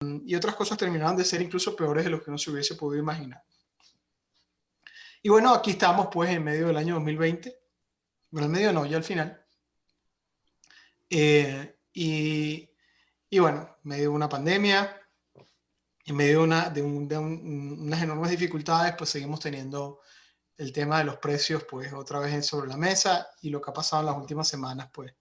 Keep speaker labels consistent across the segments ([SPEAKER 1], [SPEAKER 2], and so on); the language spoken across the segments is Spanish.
[SPEAKER 1] y otras cosas terminaron de ser incluso peores de lo que uno se hubiese podido imaginar. Y bueno, aquí estamos pues en medio del año 2020, bueno, en medio no, ya al final, y bueno, en medio de una pandemia, en medio de unas enormes dificultades, pues seguimos teniendo el tema de los precios pues otra vez sobre la mesa, y lo que ha pasado en las últimas semanas pues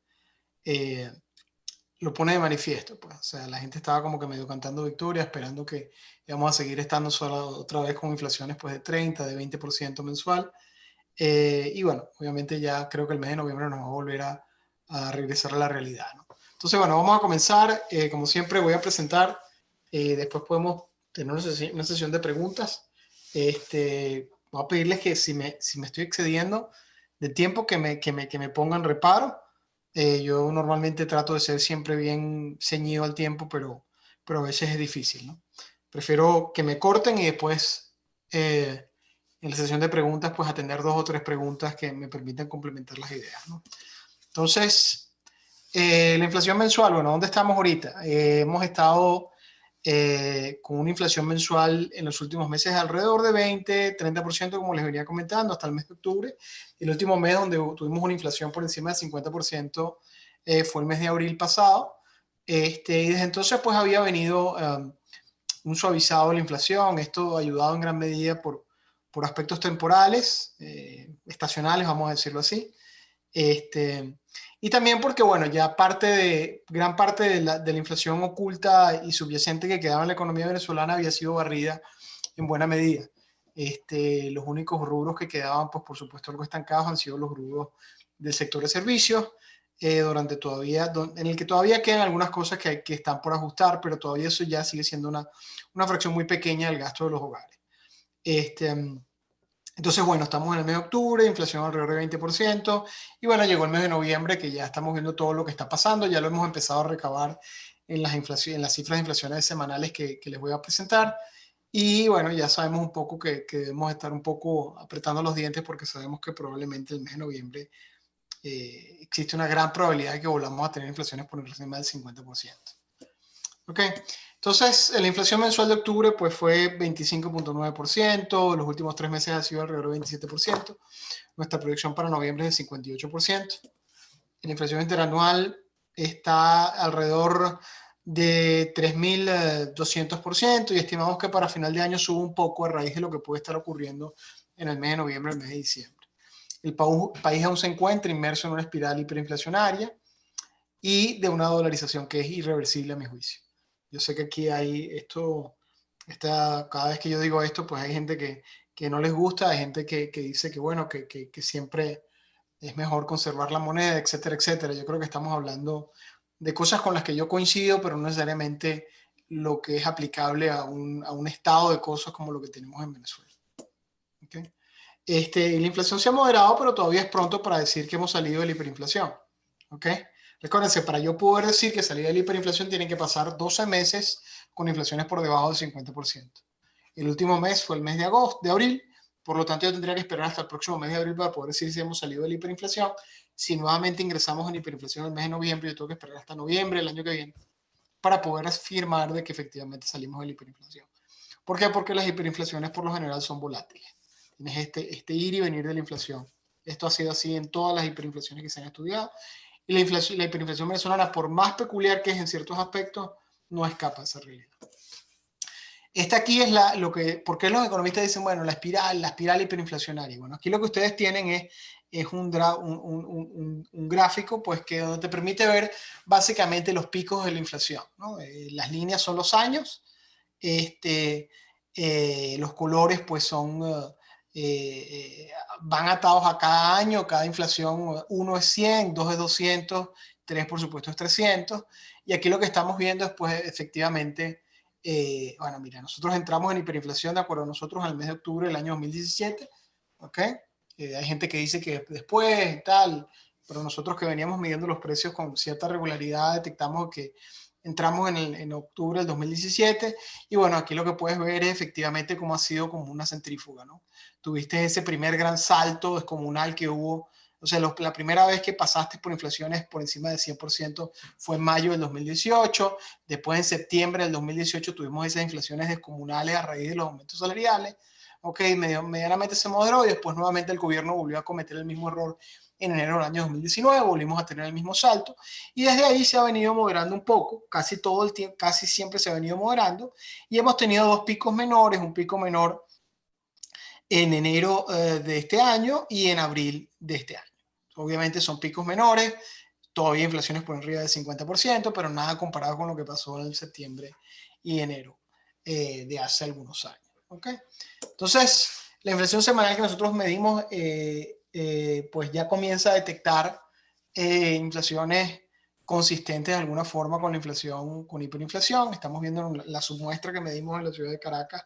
[SPEAKER 1] lo pone de manifiesto, pues. O sea, la gente estaba como que medio cantando victoria, esperando que íbamos a seguir estando otra vez con inflaciones pues de 30, de 20% mensual. Y bueno, obviamente ya creo que el mes de noviembre nos va a volver a regresar a la realidad, ¿no? Entonces, bueno, vamos a comenzar. Como siempre voy a presentar, después podemos tener una sesión de preguntas. Voy a pedirles que si me estoy excediendo de tiempo, que me pongan reparo. Yo normalmente trato de ser siempre bien ceñido al tiempo, pero a veces es difícil, ¿no? Prefiero que me corten y después en la sesión de preguntas pues atender 2 o 3 preguntas que me permitan complementar las ideas, ¿no? Entonces, la inflación mensual, bueno, ¿dónde estamos ahorita? Hemos estado con una inflación mensual en los últimos meses alrededor de 20, 30%, como les venía comentando, hasta el mes de octubre. El último mes donde tuvimos una inflación por encima del 50% fue el mes de abril pasado. Y desde entonces pues había venido un suavizado de la inflación. Esto ayudado en gran medida por aspectos temporales, estacionales, vamos a decirlo así. Y también porque, bueno, ya gran parte de la inflación oculta y subyacente que quedaba en la economía venezolana había sido barrida en buena medida. Los únicos rubros que quedaban, pues por supuesto algo estancados, han sido los rubros del sector de servicios, en el que todavía quedan algunas cosas que están por ajustar, pero todavía eso ya sigue siendo una fracción muy pequeña del gasto de los hogares. Entonces, bueno, estamos en el mes de octubre, inflación alrededor de 20%, y bueno, llegó el mes de noviembre, que ya estamos viendo todo lo que está pasando, ya lo hemos empezado a recabar en las cifras de inflaciones semanales que les voy a presentar, y bueno, ya sabemos un poco que debemos estar un poco apretando los dientes, porque sabemos que probablemente el mes de noviembre existe una gran probabilidad de que volvamos a tener inflaciones por encima del 50%. ¿Ok? Entonces, la inflación mensual de octubre pues fue 25.9%, los últimos 3 meses ha sido alrededor de 27%, nuestra proyección para noviembre es de 58%, la inflación interanual está alrededor de 3.200%, y estimamos que para final de año sube un poco a raíz de lo que puede estar ocurriendo en el mes de noviembre, el mes de diciembre. El país aún se encuentra inmerso en una espiral hiperinflacionaria y de una dolarización que es irreversible a mi juicio. Yo sé que aquí hay cada vez que yo digo esto, pues hay gente que no les gusta, hay gente que dice que bueno, que siempre es mejor conservar la moneda, etcétera, etcétera. Yo creo que estamos hablando de cosas con las que yo coincido, pero no necesariamente lo que es aplicable a un estado de cosas como lo que tenemos en Venezuela. ¿Okay? La inflación se ha moderado, pero todavía es pronto para decir que hemos salido de la hiperinflación. ¿Ok? Recuérdense, para yo poder decir que salí de la hiperinflación tienen que pasar 12 meses con inflaciones por debajo del 50%. El último mes fue el mes de abril, por lo tanto yo tendría que esperar hasta el próximo mes de abril para poder decir si hemos salido de la hiperinflación. Si nuevamente ingresamos en hiperinflación el mes de noviembre, yo tengo que esperar hasta noviembre del año que viene para poder afirmar de que efectivamente salimos de la hiperinflación. ¿Por qué? Porque las hiperinflaciones por lo general son volátiles. Tienes este ir y venir de la inflación. Esto ha sido así en todas las hiperinflaciones que se han estudiado. Y la hiperinflación venezolana, por más peculiar que es en ciertos aspectos, no escapa de esa realidad. Esta aquí es ¿por qué los economistas dicen, bueno, la espiral hiperinflacionaria? Bueno, aquí lo que ustedes tienen es un gráfico, pues, que donde te permite ver básicamente los picos de la inflación, ¿no? Las líneas son los años, los colores, pues, van atados a cada año, cada inflación, 1 es 100, 2 es 200, 3 por supuesto es 300, y aquí lo que estamos viendo es, pues, efectivamente, bueno, mira, nosotros entramos en hiperinflación de acuerdo a nosotros al mes de octubre del año 2017, ¿ok? Hay gente que dice que después y tal, pero nosotros que veníamos midiendo los precios con cierta regularidad detectamos que entramos en octubre del 2017, y bueno, aquí lo que puedes ver es efectivamente cómo ha sido como una centrífuga, ¿no? Tuviste ese primer gran salto descomunal que hubo O sea, la primera vez que pasaste por inflaciones por encima del 100% fue en mayo del 2018. Después, en septiembre del 2018, tuvimos esas inflaciones descomunales a raíz de los aumentos salariales. Ok, medianamente se moderó y después nuevamente el gobierno volvió a cometer el mismo error en enero del año 2019. Volvimos a tener el mismo salto y desde ahí se ha venido moderando un poco. Casi todo el tiempo, casi siempre se ha venido moderando y hemos tenido dos picos menores, un pico menor en enero de este año y en abril de este año. Obviamente son picos menores, todavía inflaciones por arriba del 50%, pero nada comparado con lo que pasó en septiembre y enero de hace algunos años. ¿Okay? Entonces, la inflación semanal que nosotros medimos, pues ya comienza a detectar inflaciones consistentes de alguna forma con la inflación, con hiperinflación. Estamos viendo la submuestra que medimos en la ciudad de Caracas,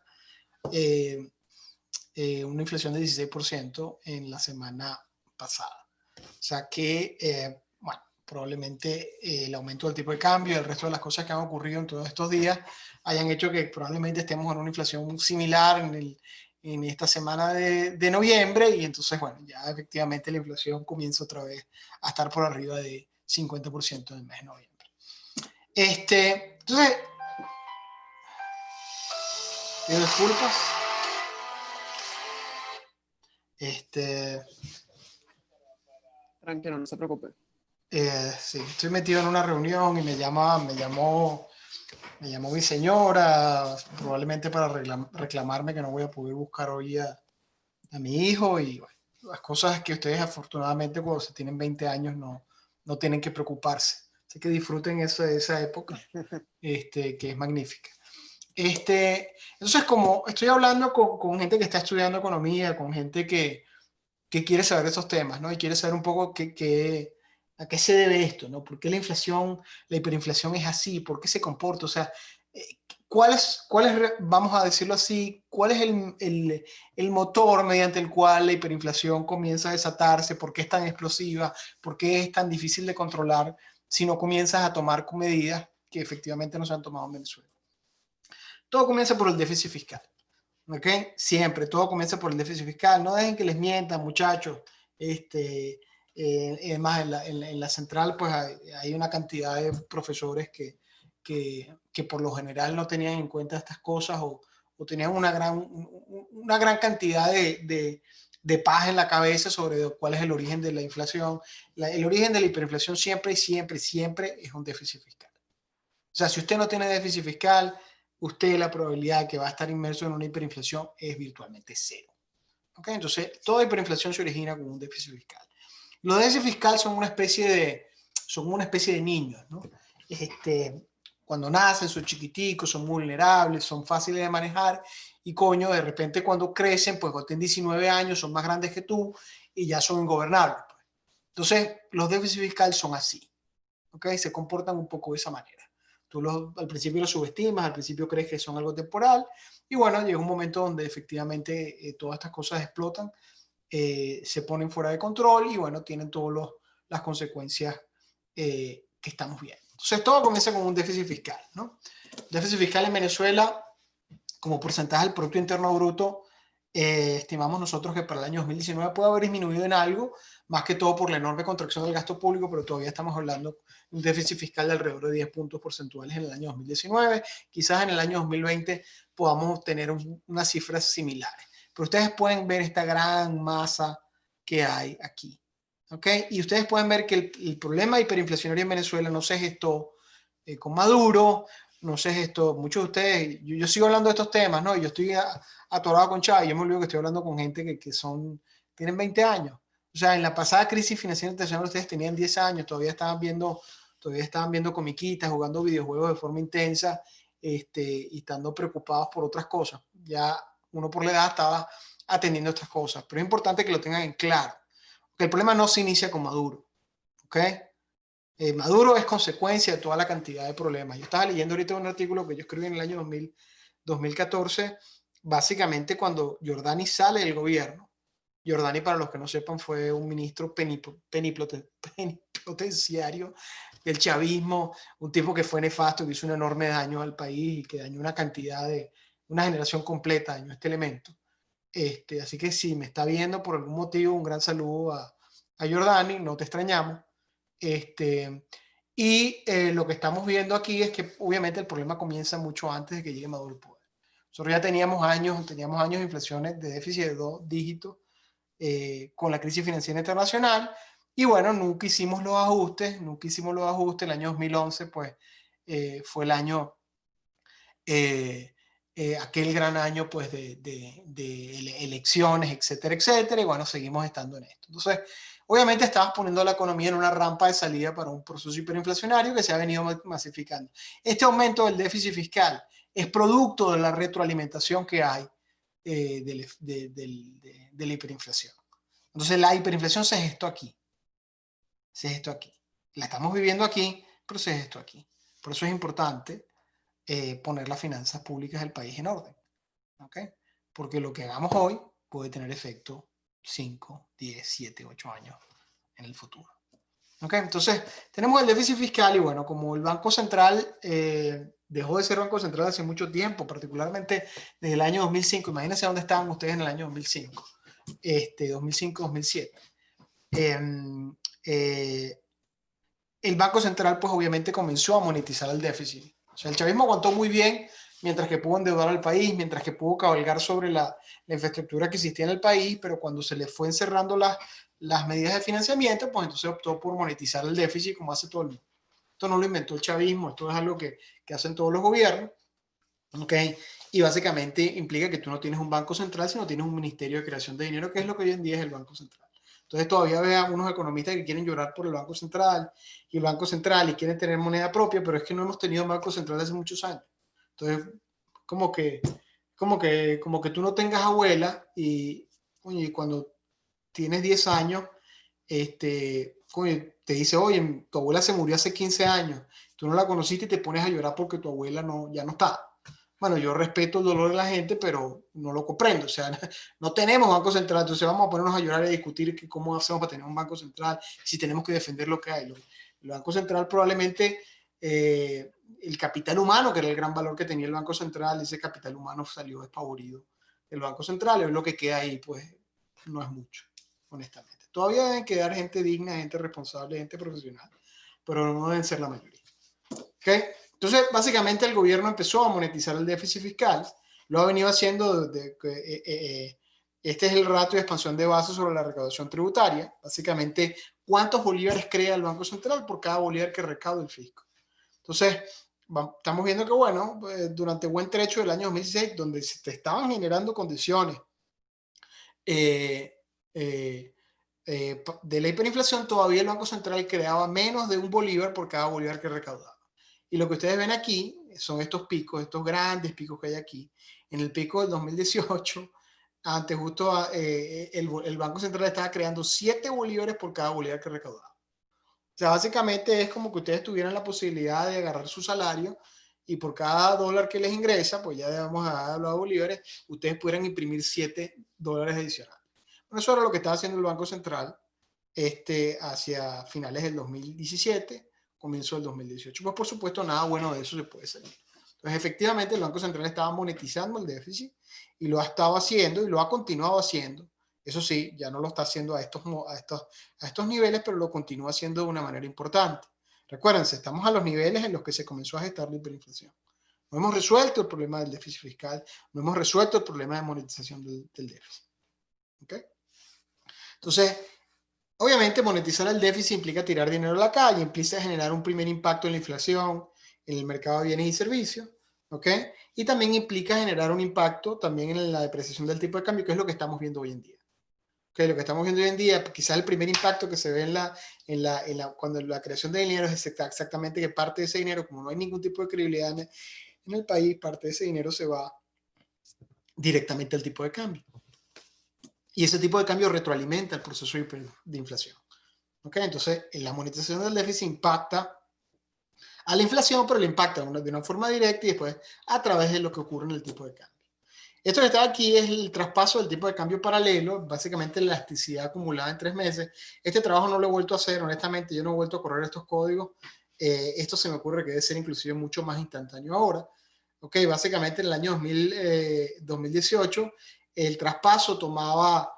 [SPEAKER 1] una inflación de 16% en la semana pasada. O sea que, bueno, probablemente el aumento del tipo de cambio y el resto de las cosas que han ocurrido en todos estos días hayan hecho que probablemente estemos en una inflación similar en esta semana de noviembre y entonces, bueno, ya efectivamente la inflación comienza otra vez a estar por arriba de 50% en el mes de noviembre. Entonces, pido disculpas.
[SPEAKER 2] Tranquilo, no se preocupe.
[SPEAKER 1] Sí, estoy metido en una reunión y me llamó mi señora, probablemente para reclamarme que no voy a poder buscar hoy a mi hijo y bueno, las cosas que ustedes afortunadamente cuando se tienen 20 años no tienen que preocuparse. Así que disfruten esa época, que es magnífica. Entonces, como estoy hablando con gente que está estudiando economía, con gente que quiere saber esos temas, ¿no? Y quiere saber un poco a qué se debe esto, ¿no? ¿Por qué la inflación, la hiperinflación es así? ¿Por qué se comporta? O sea, vamos a decirlo así, cuál es el motor mediante el cual la hiperinflación comienza a desatarse? ¿Por qué es tan explosiva? ¿Por qué es tan difícil de controlar si no comienzas a tomar medidas que efectivamente no se han tomado en Venezuela? Todo comienza por el déficit fiscal. ¿Ok? Siempre, todo comienza por el déficit fiscal. No dejen que les mientan, muchachos. Además, en la central, pues hay una cantidad de profesores que por lo general no tenían en cuenta estas cosas o tenían una gran cantidad de paz en la cabeza sobre cuál es el origen de la inflación. El origen de la hiperinflación siempre es un déficit fiscal. O sea, si usted no tiene déficit fiscal, la probabilidad de que va a estar inmerso en una hiperinflación es virtualmente cero. ¿Okay? Entonces, toda hiperinflación se origina con un déficit fiscal. Los déficits fiscales son una especie de niños, ¿no? Cuando nacen son chiquiticos, son vulnerables, son fáciles de manejar y coño, de repente cuando crecen, pues cuando tienen 19 años son más grandes que tú y ya son ingobernables. Pues. Entonces, los déficits fiscales son así, ¿ok? Se comportan un poco de esa manera. Tú al principio los subestimas, al principio crees que son algo temporal y bueno, llega un momento donde efectivamente todas estas cosas explotan, se ponen fuera de control y bueno, tienen todas las consecuencias que estamos viendo. Entonces todo comienza con un déficit fiscal, ¿no? Déficit fiscal en Venezuela como porcentaje del Producto Interno Bruto, estimamos nosotros que para el año 2019 puede haber disminuido en algo, más que todo por la enorme contracción del gasto público, pero todavía estamos hablando de un déficit fiscal de alrededor de 10 puntos porcentuales en el año 2019. Quizás en el año 2020 podamos tener unas cifras similares. Pero ustedes pueden ver esta gran masa que hay aquí. ¿Okay? Y ustedes pueden ver que el problema hiperinflacionario en Venezuela no se gestó con Maduro, no sé esto, muchos de ustedes, yo sigo hablando de estos temas, ¿no? Yo estoy atorado con Chávez, yo me olvido que estoy hablando con gente que tienen 20 años. O sea, en la pasada crisis financiera internacional ustedes tenían 10 años, todavía estaban viendo comiquitas, jugando videojuegos de forma intensa, y estando preocupados por otras cosas. Ya uno por la edad estaba atendiendo estas cosas, pero es importante que lo tengan en claro, que el problema no se inicia con Maduro, ¿ok? Maduro es consecuencia de toda la cantidad de problemas. Yo estaba leyendo ahorita un artículo que yo escribí en el año 2014, básicamente cuando Giordani sale del gobierno. Giordani, para los que no sepan, fue un ministro plenipotenciario del chavismo, un tipo que fue nefasto, que hizo un enorme daño al país y que dañó una generación completa, dañó este elemento. Así que si me está viendo por algún motivo, un gran saludo a Giordani, no te extrañamos. Lo que estamos viendo aquí es que obviamente el problema comienza mucho antes de que llegue Maduro al poder. Nosotros ya teníamos años de inflaciones de déficit de 2 dígitos con la crisis financiera internacional y bueno, nunca hicimos los ajustes. El año 2011 pues fue el año, aquel gran año pues de elecciones, etcétera, etcétera, y bueno, seguimos estando en esto. Entonces, obviamente estabas poniendo la economía en una rampa de salida para un proceso hiperinflacionario que se ha venido masificando. Este aumento del déficit fiscal es producto de la retroalimentación que hay de la hiperinflación. Entonces la hiperinflación se gestó aquí. La estamos viviendo aquí, pero se gestó aquí. Por eso es importante poner las finanzas públicas del país en orden. ¿Okay? Porque lo que hagamos hoy puede tener efecto 5, 10, 7, 8 años en el futuro. ¿Okay? Entonces, tenemos el déficit fiscal y bueno, como el Banco Central dejó de ser Banco Central hace mucho tiempo, particularmente desde el año 2005, imagínense dónde estaban ustedes en el año 2005, 2005-2007. El Banco Central pues obviamente comenzó a monetizar el déficit. O sea, el chavismo aguantó muy bien mientras que pudo endeudar al país, mientras que pudo cabalgar sobre la infraestructura que existía en el país, pero cuando se le fue encerrando las medidas de financiamiento, pues entonces optó por monetizar el déficit como hace todo el mundo. Esto no lo inventó el chavismo, esto es algo que hacen todos los gobiernos, ¿ok? Y básicamente implica que tú no tienes un banco central, sino tienes un ministerio de creación de dinero, que es lo que hoy en día es el Banco Central. Entonces todavía veo a unos economistas que quieren llorar por el Banco Central y quieren tener moneda propia, pero es que no hemos tenido un Banco Central hace muchos años. Entonces, como que tú no tengas abuela y cuando tienes 10 años, te dice, oye, tu abuela se murió hace 15 años, tú no la conociste y te pones a llorar porque tu abuela ya no está. Bueno, yo respeto el dolor de la gente, pero no lo comprendo. O sea, no tenemos banco central, entonces vamos a ponernos a llorar y a discutir cómo hacemos para tener un banco central, si tenemos que defender lo que hay. El banco central probablemente, el capital humano, que era el gran valor que tenía el banco central, ese capital humano salió despavorido del banco central, es lo que queda ahí, pues no es mucho, honestamente. Todavía deben quedar gente digna, gente responsable, gente profesional, pero no deben ser la mayoría. ¿Okay? Entonces, básicamente el gobierno empezó a monetizar el déficit fiscal, lo ha venido haciendo desde que este es el ratio de expansión de base sobre la recaudación tributaria. Básicamente, ¿cuántos bolívares crea el Banco Central por cada bolívar que recauda el fisco? Entonces, estamos viendo que, bueno, durante buen trecho del año 2016, donde se te estaban generando condiciones de la hiperinflación, todavía el Banco Central creaba menos de un bolívar por cada bolívar que recaudaba. Y lo que ustedes ven aquí son estos picos, estos grandes picos que hay aquí. En el pico del 2018, antes justo el Banco Central estaba creando 7 bolívares por cada bolívar que recaudaba. O sea, básicamente es como que ustedes tuvieran la posibilidad de agarrar su salario y por cada dólar que les ingresa, pues ya vamos a hablar de bolívares, ustedes pudieran imprimir 7 dólares adicionales. Bueno, eso era lo que estaba haciendo el Banco Central hacia finales del 2017, comienzo del 2018. Pues por supuesto nada bueno de eso se puede salir. Entonces efectivamente el Banco Central estaba monetizando el déficit y lo ha estado haciendo y lo ha continuado haciendo. Eso sí, ya no lo está haciendo a estos niveles, pero lo continúa haciendo de una manera importante. Recuérdense, estamos a los niveles en los que se comenzó a gestar la hiperinflación. No hemos resuelto el problema del déficit fiscal, no hemos resuelto el problema de monetización del déficit. ¿Okay? Entonces, obviamente monetizar el déficit implica tirar dinero a la calle, implica generar un primer impacto en la inflación, en el mercado de bienes y servicios, ¿ok? Y también implica generar un impacto también en la depreciación del tipo de cambio, que es lo que estamos viendo hoy en día. ¿Okay? Lo que estamos viendo hoy en día, quizás el primer impacto que se ve cuando la creación de dinero es exactamente que parte de ese dinero, como no hay ningún tipo de credibilidad en el país, parte de ese dinero se va directamente al tipo de cambio. Y ese tipo de cambio retroalimenta el proceso de inflación. ¿Okay? Entonces, la monetización del déficit impacta a la inflación, pero le impacta de una forma directa y después a través de lo que ocurre en el tipo de cambio. Esto que está aquí es el traspaso del tipo de cambio paralelo, básicamente la elasticidad acumulada en 3 meses. Este trabajo no lo he vuelto a hacer, honestamente, yo no he vuelto a correr estos códigos. Esto se me ocurre que debe ser inclusive mucho más instantáneo ahora. Ok, básicamente en el año 2018 el traspaso tomaba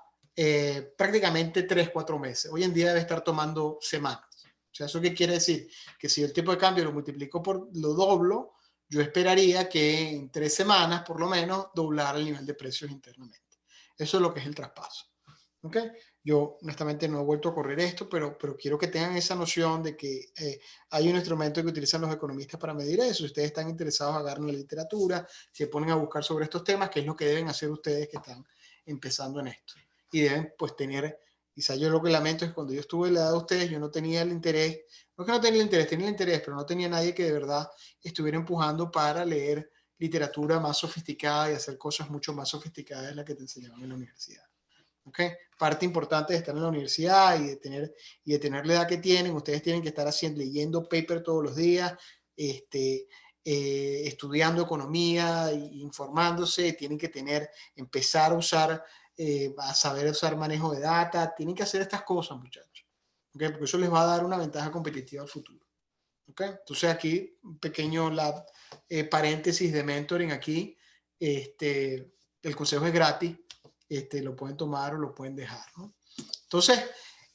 [SPEAKER 1] prácticamente 3, 4 meses. Hoy en día debe estar tomando semanas. O sea, ¿eso qué quiere decir? Que si el tipo de cambio lo multiplico por lo doblo, yo esperaría que en 3 semanas, por lo menos, doblar el nivel de precios internamente. Eso es lo que es el traspaso. ¿Ok? Yo honestamente no he vuelto a correr esto, pero quiero que tengan esa noción de que hay un instrumento que utilizan los economistas para medir eso. Si ustedes están interesados, agarren la literatura, se ponen a buscar sobre estos temas, que es lo que deben hacer ustedes que están empezando en esto. Y deben pues tener, quizá yo lo que lamento es que cuando yo estuve en la edad de ustedes, yo no tenía el interés, no que no tenía el interés, pero no tenía nadie que de verdad estuviera empujando para leer literatura más sofisticada y hacer cosas mucho más sofisticadas de las que te enseñaban en la universidad. ¿Okay? Parte importante de estar en la universidad y de tener la edad que tienen, ustedes tienen que estar leyendo paper todos los días, estudiando economía, informándose, tienen que empezar a usar, a saber usar manejo de data, tienen que hacer estas cosas, muchachos, ¿okay? Porque eso les va a dar una ventaja competitiva al futuro. ¿Okay? Entonces aquí un pequeño paréntesis de mentoring aquí, el consejo es gratis, lo pueden tomar o lo pueden dejar, ¿no? Entonces,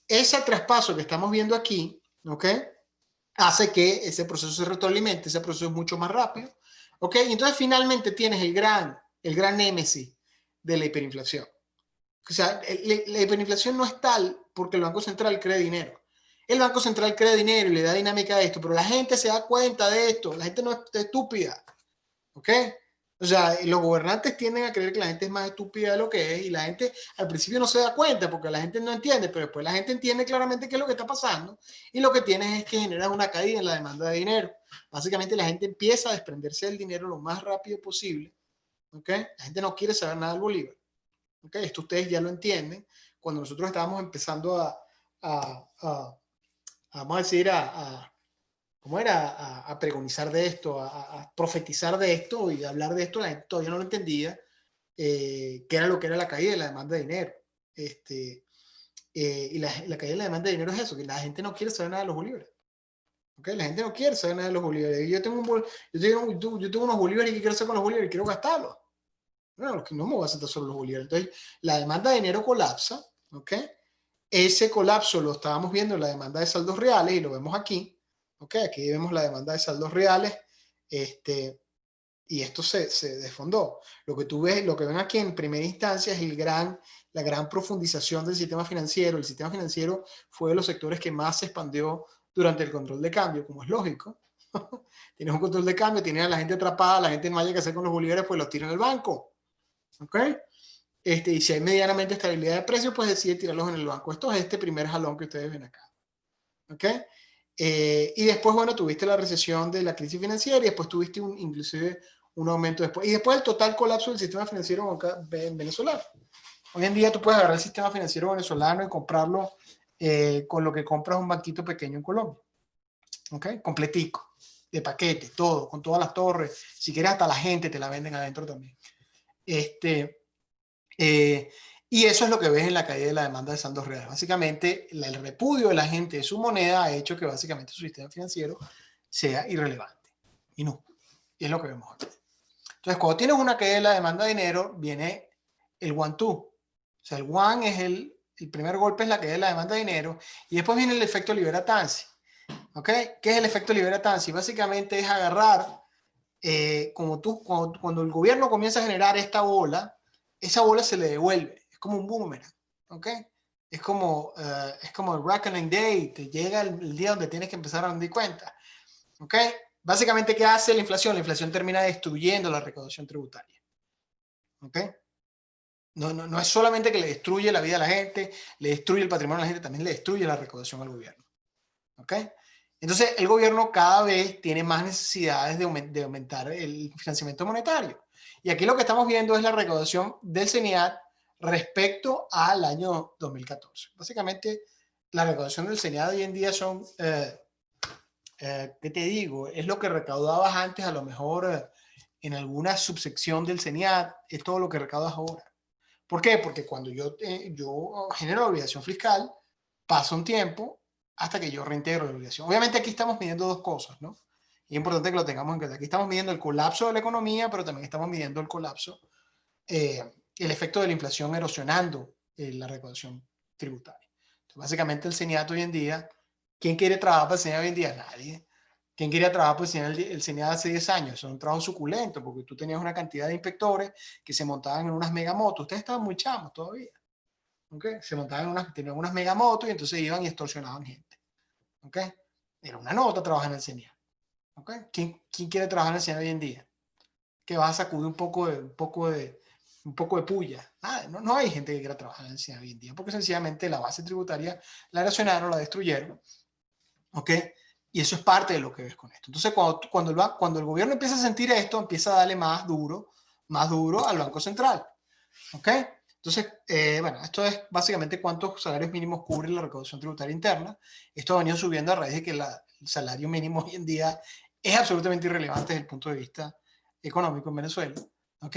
[SPEAKER 1] ese traspaso que estamos viendo aquí, ¿ok? Hace que ese proceso se retroalimente, ese proceso es mucho más rápido, ¿ok? Y entonces finalmente tienes el gran némesis de la hiperinflación. O sea, la hiperinflación no es tal porque el Banco Central cree dinero. El Banco Central crea dinero y le da dinámica a esto, pero la gente se da cuenta de esto, la gente no es estúpida, ¿ok? O sea, los gobernantes tienden a creer que la gente es más estúpida de lo que es y la gente al principio no se da cuenta porque la gente no entiende, pero después la gente entiende claramente qué es lo que está pasando y lo que tienes es que genera una caída en la demanda de dinero. Básicamente la gente empieza a desprenderse del dinero lo más rápido posible, ¿ok? La gente no quiere saber nada del bolívar, ¿ok? Esto ustedes ya lo entienden. Cuando nosotros estábamos empezando vamos a decir, ¿cómo era? A pregonizar de esto, a profetizar de esto y hablar de esto, la gente todavía no lo entendía, qué era lo que era la caída de la demanda de dinero. Y la caída de la demanda de dinero es eso, que la gente no quiere saber nada de los bolívares. ¿Okay? La gente no quiere saber nada de los bolívares. Yo tengo unos bolívares y ¿qué quiero hacer con los bolívares? Quiero gastarlos. No, no me voy a sentar sobre los bolívares. Entonces, la demanda de dinero colapsa, ¿ok? Ese colapso lo estábamos viendo en la demanda de saldos reales y lo vemos aquí, ¿ok? Aquí vemos la demanda de saldos reales, y esto se desfondó. Lo que tú ves, lo que ven aquí en primera instancia es la gran profundización del sistema financiero. El sistema financiero fue de los sectores que más se expandió durante el control de cambio, como es lógico. Tienes un control de cambio, tienes a la gente atrapada, la gente no haya que hacer con los bolívares, pues los tira en el banco. ¿Ok? Y si hay medianamente estabilidad de precios, pues decide tirarlos en el banco. Esto es este primer jalón que ustedes ven acá. ¿Ok? Y después, bueno, tuviste la recesión de la crisis financiera y después tuviste inclusive un aumento después. Y después el total colapso del sistema financiero venezolano. Hoy en día tú puedes agarrar el sistema financiero venezolano y comprarlo con lo que compras un banquito pequeño en Colombia. ¿Ok? Completico, de paquete, todo, con todas las torres. Si quieres hasta la gente te la venden adentro también. Y eso es lo que ves en la caída de la demanda de saldos reales. Básicamente, el repudio de la gente de su moneda ha hecho que básicamente su sistema financiero sea irrelevante. Y no, y es lo que vemos aquí. Entonces, cuando tienes una caída de la demanda de dinero, viene el one-two. O sea, el one es el primer golpe, es la caída de la demanda de dinero, y después viene el efecto Libera-Tanzi. ¿Ok? ¿Qué es el efecto Libera-Tanzi? Básicamente es agarrar, cuando el gobierno comienza a generar esa bola se le devuelve. Es como un boomerang, ¿ok? Es como el reckoning day, te llega el día donde tienes que empezar a rendir cuenta, ¿ok? Básicamente, ¿qué hace la inflación? La inflación termina destruyendo la recaudación tributaria, ¿ok? No es solamente que le destruye la vida a la gente, le destruye el patrimonio a la gente, también le destruye la recaudación al gobierno, ¿ok? Entonces, el gobierno cada vez tiene más necesidades de aumentar el financiamiento monetario. Y aquí lo que estamos viendo es la recaudación del CENIAT respecto al año 2014. Básicamente, la recaudación del CENIAT hoy en día son, ¿qué te digo? Es lo que recaudabas antes, a lo mejor en alguna subsección del CENIAT, es todo lo que recaudas ahora. ¿Por qué? Porque cuando yo genero la obligación fiscal, pasa un tiempo hasta que yo reintegro la obligación. Obviamente aquí estamos midiendo dos cosas, ¿no? Y es importante que lo tengamos en cuenta. Aquí estamos midiendo el colapso de la economía, pero también estamos midiendo el colapso, el efecto de la inflación erosionando la recaudación tributaria. Entonces, básicamente el CENIAT hoy en día, ¿quién quiere trabajar para el CENIAT hoy en día? Nadie. ¿Quién quería trabajar por el CENIAT hace 10 años? Eso era un trabajo suculento, porque tú tenías una cantidad de inspectores que se montaban en unas megamotos. Ustedes estaban muy chamos todavía. ¿Okay? Se montaban tenían unas megamotos y entonces iban y extorsionaban gente. ¿Okay? Era una nota trabajar en el CENIAT. ¿Okay? ¿Quién quiere trabajar en el CENIAT hoy en día? Que va a sacudir un poco de puya. No hay gente que quiera trabajar en el CENIAT hoy en día, porque sencillamente la base tributaria la erosionaron, la destruyeron. ¿Ok? Y eso es parte de lo que ves con esto. Entonces, cuando el gobierno empieza a sentir esto, empieza a darle más duro al Banco Central. ¿Ok? Entonces, bueno, esto es básicamente cuántos salarios mínimos cubre la recaudación tributaria interna. Esto ha venido subiendo a raíz de que el salario mínimo hoy en día es absolutamente irrelevante desde el punto de vista económico en Venezuela. ¿Ok?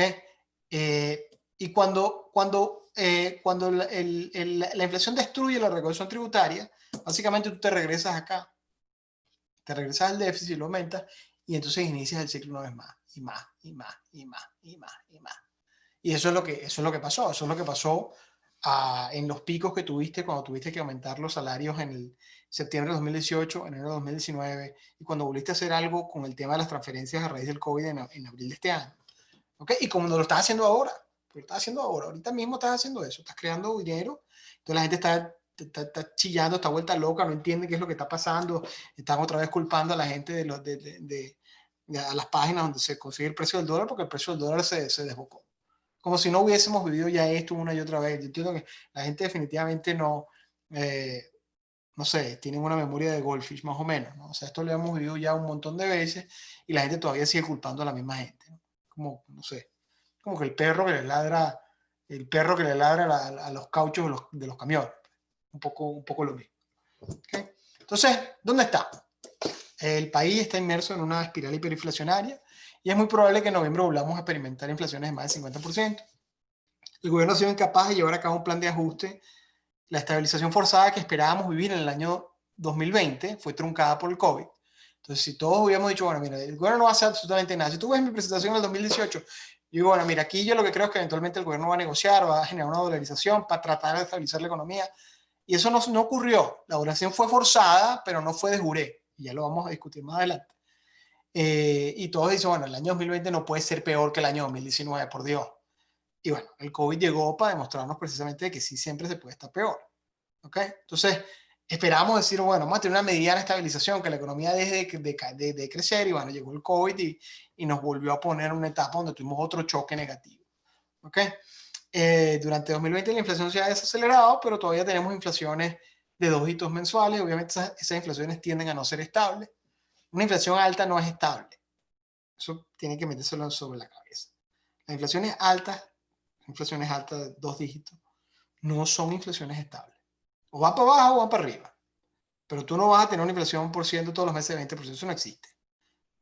[SPEAKER 1] Y cuando la inflación destruye la recaudación tributaria, básicamente tú te regresas acá, te regresas al déficit, lo aumentas y entonces inicias el ciclo una vez más, y más, y más, y más, y más, y más. Y eso es lo que pasó, en los picos que tuviste cuando tuviste que aumentar los salarios en el septiembre de 2018, enero de 2019, y cuando volviste a hacer algo con el tema de las transferencias a raíz del COVID en abril de este año. ¿Okay? Y como no lo estás haciendo ahora, ahorita mismo estás haciendo eso, estás creando dinero, entonces la gente está chillando, está vuelta loca, no entiende qué es lo que está pasando, están otra vez culpando a la gente a las páginas donde se consigue el precio del dólar, porque el precio del dólar se desbocó. Como si no hubiésemos vivido ya esto una y otra vez. Yo entiendo que la gente definitivamente no sé, tienen una memoria de goldfish más o menos, ¿no? O sea, esto lo hemos vivido ya un montón de veces y la gente todavía sigue culpando a la misma gente, ¿no? Como, no sé, como que el perro que le ladra a los cauchos de los camiones. Un poco lo mismo. ¿Okay? Entonces, ¿dónde está? El país está inmerso en una espiral hiperinflacionaria y es muy probable que en noviembre volvamos a experimentar inflaciones de más del 50%. El gobierno ha sido incapaz de llevar a cabo un plan de ajuste. La estabilización forzada que esperábamos vivir en el año 2020 fue truncada por el COVID. Entonces, si todos hubiéramos dicho, bueno, mira, el gobierno no va a hacer absolutamente nada. Si tú ves mi presentación en el 2018, yo digo, bueno, mira, aquí yo lo que creo es que eventualmente el gobierno va a negociar, va a generar una dolarización para tratar de estabilizar la economía. Y eso no ocurrió. La dolarización fue forzada, pero no fue de juré. Y ya lo vamos a discutir más adelante. Y todos dicen, bueno, el año 2020 no puede ser peor que el año 2019, por Dios. Y bueno, el COVID llegó para demostrarnos precisamente que sí siempre se puede estar peor. ¿Ok? Entonces, esperábamos decir, bueno, vamos a tener una mediana estabilización, que la economía deje de crecer, y bueno, llegó el COVID y nos volvió a poner en una etapa donde tuvimos otro choque negativo. ¿Ok? Durante 2020 la inflación se ha desacelerado, pero todavía tenemos inflaciones de 2 dígitos mensuales. Obviamente esas inflaciones tienden a no ser estables. Una inflación alta no es estable. Eso tiene que metérselo sobre la cabeza. Las inflaciones altas de 2 dígitos, no son inflaciones estables. O van para abajo o van para arriba. Pero tú no vas a tener una inflación por ciento todos los meses de 20%. Eso no existe.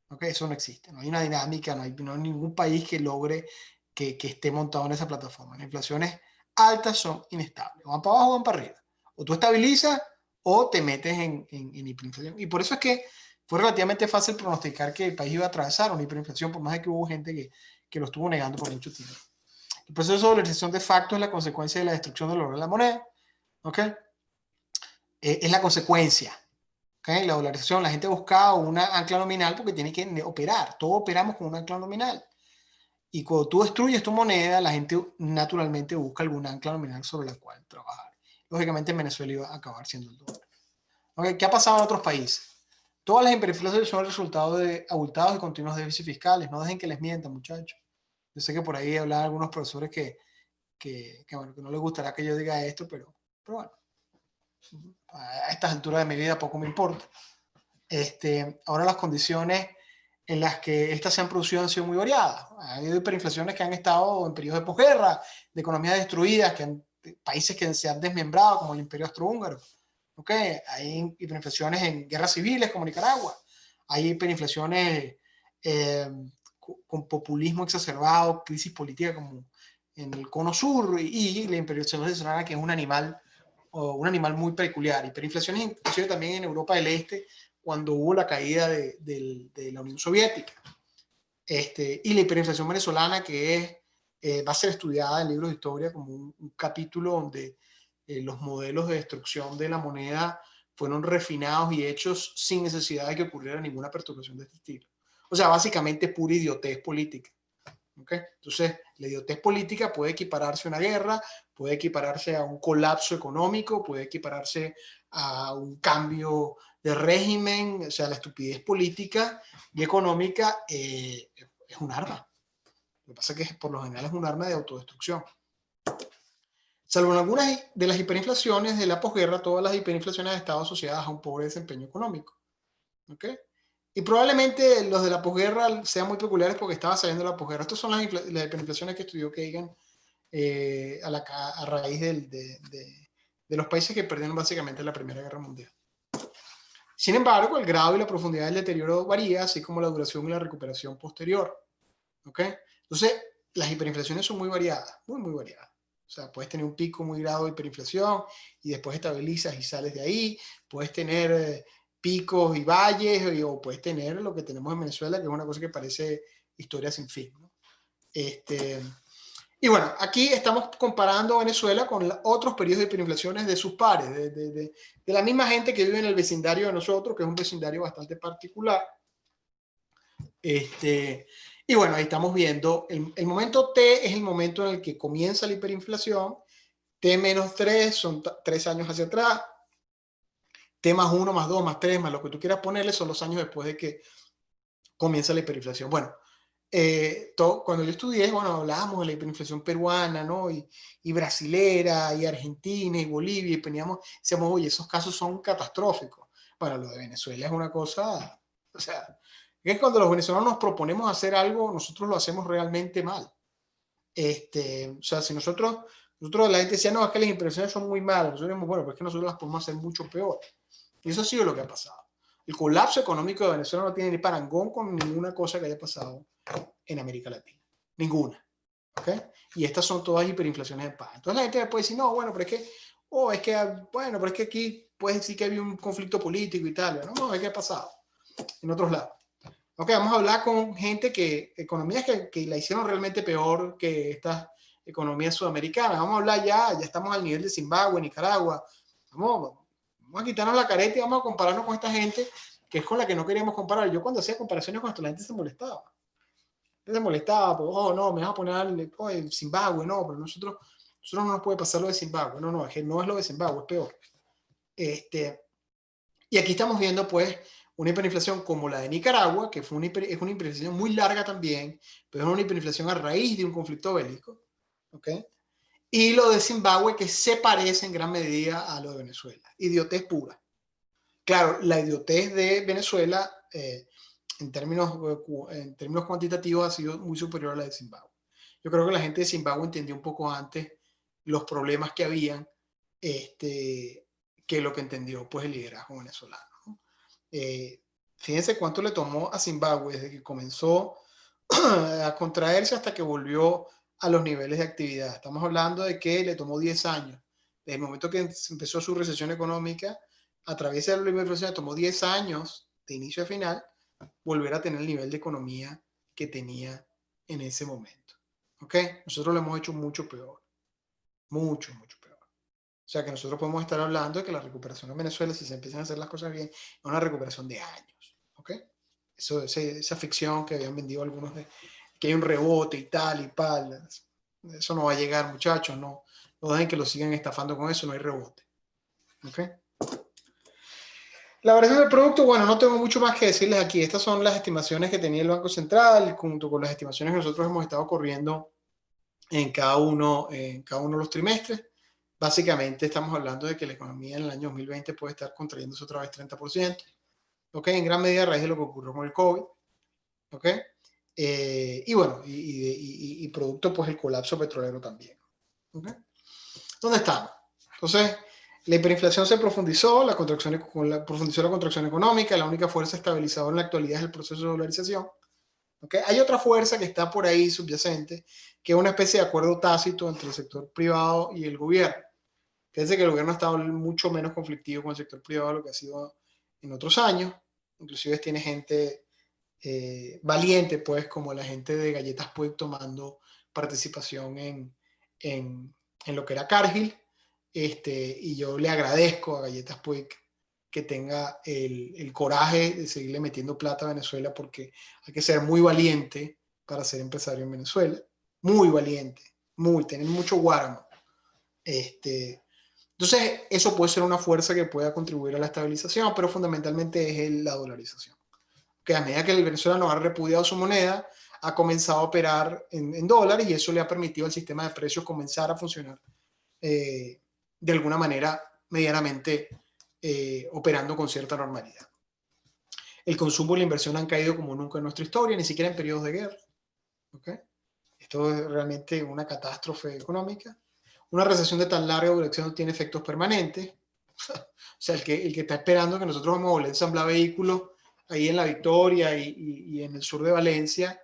[SPEAKER 1] ¿Okay? Eso no existe. No hay una dinámica, no hay ningún país que logre que esté montado en esa plataforma. Las inflaciones altas son inestables. O van para abajo o van para arriba. O tú estabilizas o te metes en hiperinflación. Y por eso es que fue relativamente fácil pronosticar que el país iba a atravesar una hiperinflación, por más de que hubo gente que lo estuvo negando por mucho tiempo. El proceso de dolarización de facto es la consecuencia de la destrucción del valor de la moneda. ¿Ok? Es la consecuencia. ¿Okay? La dolarización, la gente busca una ancla nominal porque tiene que operar. Todos operamos con una ancla nominal. Y cuando tú destruyes tu moneda, la gente naturalmente busca alguna ancla nominal sobre la cual trabajar. Lógicamente en Venezuela iba a acabar siendo el dólar. ¿Okay? ¿Qué ha pasado en otros países? Todas las hiperinflaciones son el resultado de abultados y continuos déficits fiscales. No dejen que les mientan, muchachos. Yo sé que por ahí hablan algunos profesores bueno, que no les gustará que yo diga esto, pero bueno, a estas alturas de mi vida poco me importa. Ahora las condiciones en las que estas se han producido han sido muy variadas. Ha habido hiperinflaciones que han estado en periodos de posguerra, de economías destruidas, países que se han desmembrado, como el Imperio Austrohúngaro. ¿Okay? Hay hiperinflaciones en guerras civiles, como Nicaragua. Hay hiperinflaciones con populismo exacerbado, crisis política, como en el Cono Sur, y la hiperinflación venezolana, que es un animal muy peculiar. Hiperinflaciones inclusive también en Europa del Este, cuando hubo la caída de la Unión Soviética. Y la hiperinflación venezolana, que es va a ser estudiada en libros de historia como un capítulo donde los modelos de destrucción de la moneda fueron refinados y hechos sin necesidad de que ocurriera ninguna perturbación de este estilo. O sea, básicamente pura idiotez política. ¿Okay? Entonces, la idiotez política puede equipararse a una guerra, puede equipararse a un colapso económico, puede equipararse a un cambio de régimen. O sea, la estupidez política y económica es un arma. Lo que pasa es que por lo general es un arma de autodestrucción. Salvo en algunas de las hiperinflaciones de la posguerra, todas las hiperinflaciones han estado asociadas a un pobre desempeño económico. ¿Okay? Y probablemente los de la posguerra sean muy peculiares porque estaba saliendo la posguerra. Estas son las hiperinflaciones que estudió Kagan a raíz de los países que perdieron básicamente la Primera Guerra Mundial. Sin embargo, el grado y la profundidad del deterioro varía, así como la duración y la recuperación posterior. ¿Okay? Entonces, las hiperinflaciones son muy variadas, muy variadas. O sea, puedes tener un pico muy grado de hiperinflación y después estabilizas y sales de ahí. Puedes tener picos y valles, o puedes tener lo que tenemos en Venezuela, que es una cosa que parece historia sin fin, ¿no? Y bueno, aquí estamos comparando Venezuela con otros periodos de hiperinflaciones de sus pares, de la misma gente que vive en el vecindario de nosotros, que es un vecindario bastante particular. Y bueno, ahí estamos viendo, el momento T es el momento en el que comienza la hiperinflación, T-3 son 3 años hacia atrás, T+1, +2, +3, más lo que tú quieras ponerle, son los años después de que comienza la hiperinflación. Bueno, cuando yo estudié, bueno, hablábamos de la hiperinflación peruana, ¿no? Y brasilera, y argentina, y Bolivia, y decíamos, oye, esos casos son catastróficos. Bueno, lo de Venezuela es una cosa, o sea, es cuando los venezolanos nos proponemos hacer algo, nosotros lo hacemos realmente mal. O sea, si nosotros, la gente decía, no, es que las hiperinflaciones son muy malas, nosotros decimos, bueno, pues es que nosotros las podemos hacer mucho peor. Y eso ha sido lo que ha pasado. El colapso económico de Venezuela no tiene ni parangón con ninguna cosa que haya pasado en América Latina. Ninguna. ¿Okay? Y estas son todas hiperinflaciones de paz. Entonces la gente puede decir, no, bueno, pero es que aquí puedes decir que había un conflicto político y tal. No, es que ha pasado en otros lados. Ok, vamos a hablar con gente economías que la hicieron realmente peor que estas economías sudamericanas. Vamos a hablar ya estamos al nivel de Zimbabue, Nicaragua. Vamos a quitarnos la careta y vamos a compararnos con esta gente que es con la que no queríamos comparar. Yo cuando hacía comparaciones con esto, la gente se molestaba. Se molestaba, pues, oh, no, me vas a poner el Zimbabue, no, pero nosotros no nos puede pasar lo de Zimbabue. No, es que no es lo de Zimbabue, es peor. Y aquí estamos viendo, pues, una hiperinflación como la de Nicaragua, que es una hiperinflación muy larga también, pero es una hiperinflación a raíz de un conflicto bélico. ¿Okay? Y lo de Zimbabue, que se parece en gran medida a lo de Venezuela. Idiotez pura. Claro, la idiotez de Venezuela, en términos cuantitativos, ha sido muy superior a la de Zimbabue. Yo creo que la gente de Zimbabue entendió un poco antes los problemas que habían, que lo que entendió, pues, el liderazgo venezolano. Fíjense cuánto le tomó a Zimbabue desde que comenzó a contraerse hasta que volvió a los niveles de actividad. Estamos hablando de que le tomó 10 años. Desde el momento que empezó su recesión económica, a través de la hiperinflación, tomó 10 años de inicio a final volver a tener el nivel de economía que tenía en ese momento. ¿Ok? Nosotros lo hemos hecho mucho peor. Mucho peor. O sea que nosotros podemos estar hablando de que la recuperación en Venezuela, si se empiezan a hacer las cosas bien, es una recuperación de años. ¿Ok? Esa ficción que habían vendido algunos de que hay un rebote y tal y pal, eso no va a llegar, muchachos, no dejen que lo sigan estafando con eso, no hay rebote. ¿Ok? La variación del producto, bueno, no tengo mucho más que decirles aquí. Estas son las estimaciones que tenía el Banco Central, junto con las estimaciones que nosotros hemos estado corriendo en cada uno de los trimestres. Básicamente estamos hablando de que la economía en el año 2020 puede estar contrayéndose otra vez 30%. ¿Ok? En gran medida a raíz de lo que ocurrió con el COVID. ¿Ok? Y bueno, y producto, pues, el colapso petrolero también. ¿Okay? ¿Dónde estamos? Entonces, la hiperinflación se profundizó, profundizó la contracción económica, la única fuerza estabilizadora en la actualidad es el proceso de dolarización. ¿Okay? Hay otra fuerza que está por ahí subyacente, que es una especie de acuerdo tácito entre el sector privado y el gobierno. Fíjense que el gobierno ha estado mucho menos conflictivo con el sector privado de lo que ha sido en otros años. Inclusive tiene gente valiente, pues, como la gente de Galletas Puig tomando participación en lo que era Cargill. Y yo le agradezco a Galletas Puig que tenga el coraje de seguirle metiendo plata a Venezuela, porque hay que ser muy valiente para ser empresario en Venezuela. Muy valiente, tener mucho guáramo. Entonces, eso puede ser una fuerza que pueda contribuir a la estabilización, pero fundamentalmente es la dolarización. Que a medida que el venezolano ha repudiado su moneda, ha comenzado a operar en dólares, y eso le ha permitido al sistema de precios comenzar a funcionar de alguna manera medianamente operando con cierta normalidad. El consumo y la inversión han caído como nunca en nuestra historia, ni siquiera en periodos de guerra. ¿Okay? Esto es realmente una catástrofe económica. Una recesión de tan larga duración no tiene efectos permanentes. O sea, el que está esperando que nosotros vamos a volver a ensamblar vehículos ahí en La Victoria y en el sur de Valencia,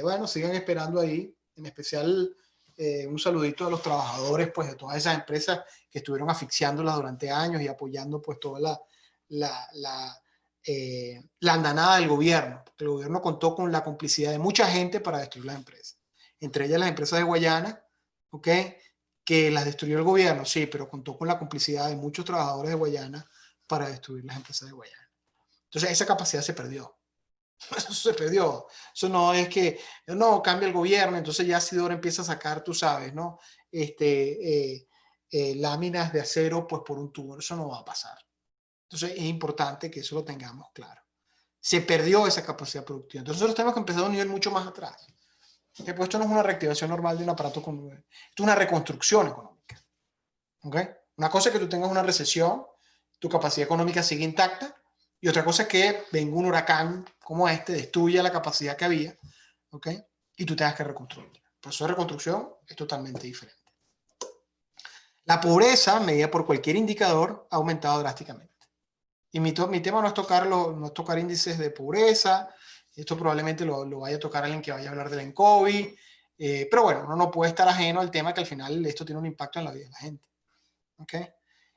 [SPEAKER 1] bueno, sigan esperando ahí. En especial, un saludito a los trabajadores, pues, de todas esas empresas que estuvieron asfixiándolas durante años y apoyando, pues, toda la andanada del gobierno. Porque el gobierno contó con la complicidad de mucha gente para destruir las empresas. Entre ellas las empresas de Guayana, ¿ok? Que las destruyó el gobierno, sí, pero contó con la complicidad de muchos trabajadores de Guayana para destruir las empresas de Guayana. Entonces, esa capacidad se perdió. Eso se perdió. Eso no es que, no, cambia el gobierno, entonces ya Sidor empieza a sacar, tú sabes, ¿no? Láminas de acero, pues, por un tubo. Eso no va a pasar. Entonces, es importante que eso lo tengamos claro. Se perdió esa capacidad productiva. Entonces, nosotros tenemos que empezar a un nivel mucho más atrás. Pues esto no es una reactivación normal de un aparato esto es una reconstrucción económica. ¿Okay? Una cosa es que tú tengas una recesión, tu capacidad económica sigue intacta, y otra cosa es que venga un huracán como este, destruya la capacidad que había, ¿okay? Y tú tengas que reconstruir. El proceso de reconstrucción es totalmente diferente. La pobreza, medida por cualquier indicador, ha aumentado drásticamente. Y mi tema no es tocar índices de pobreza. Esto probablemente lo vaya a tocar alguien que vaya a hablar del ENCOVI. Pero bueno, uno no puede estar ajeno al tema, que al final esto tiene un impacto en la vida de la gente. ¿Okay?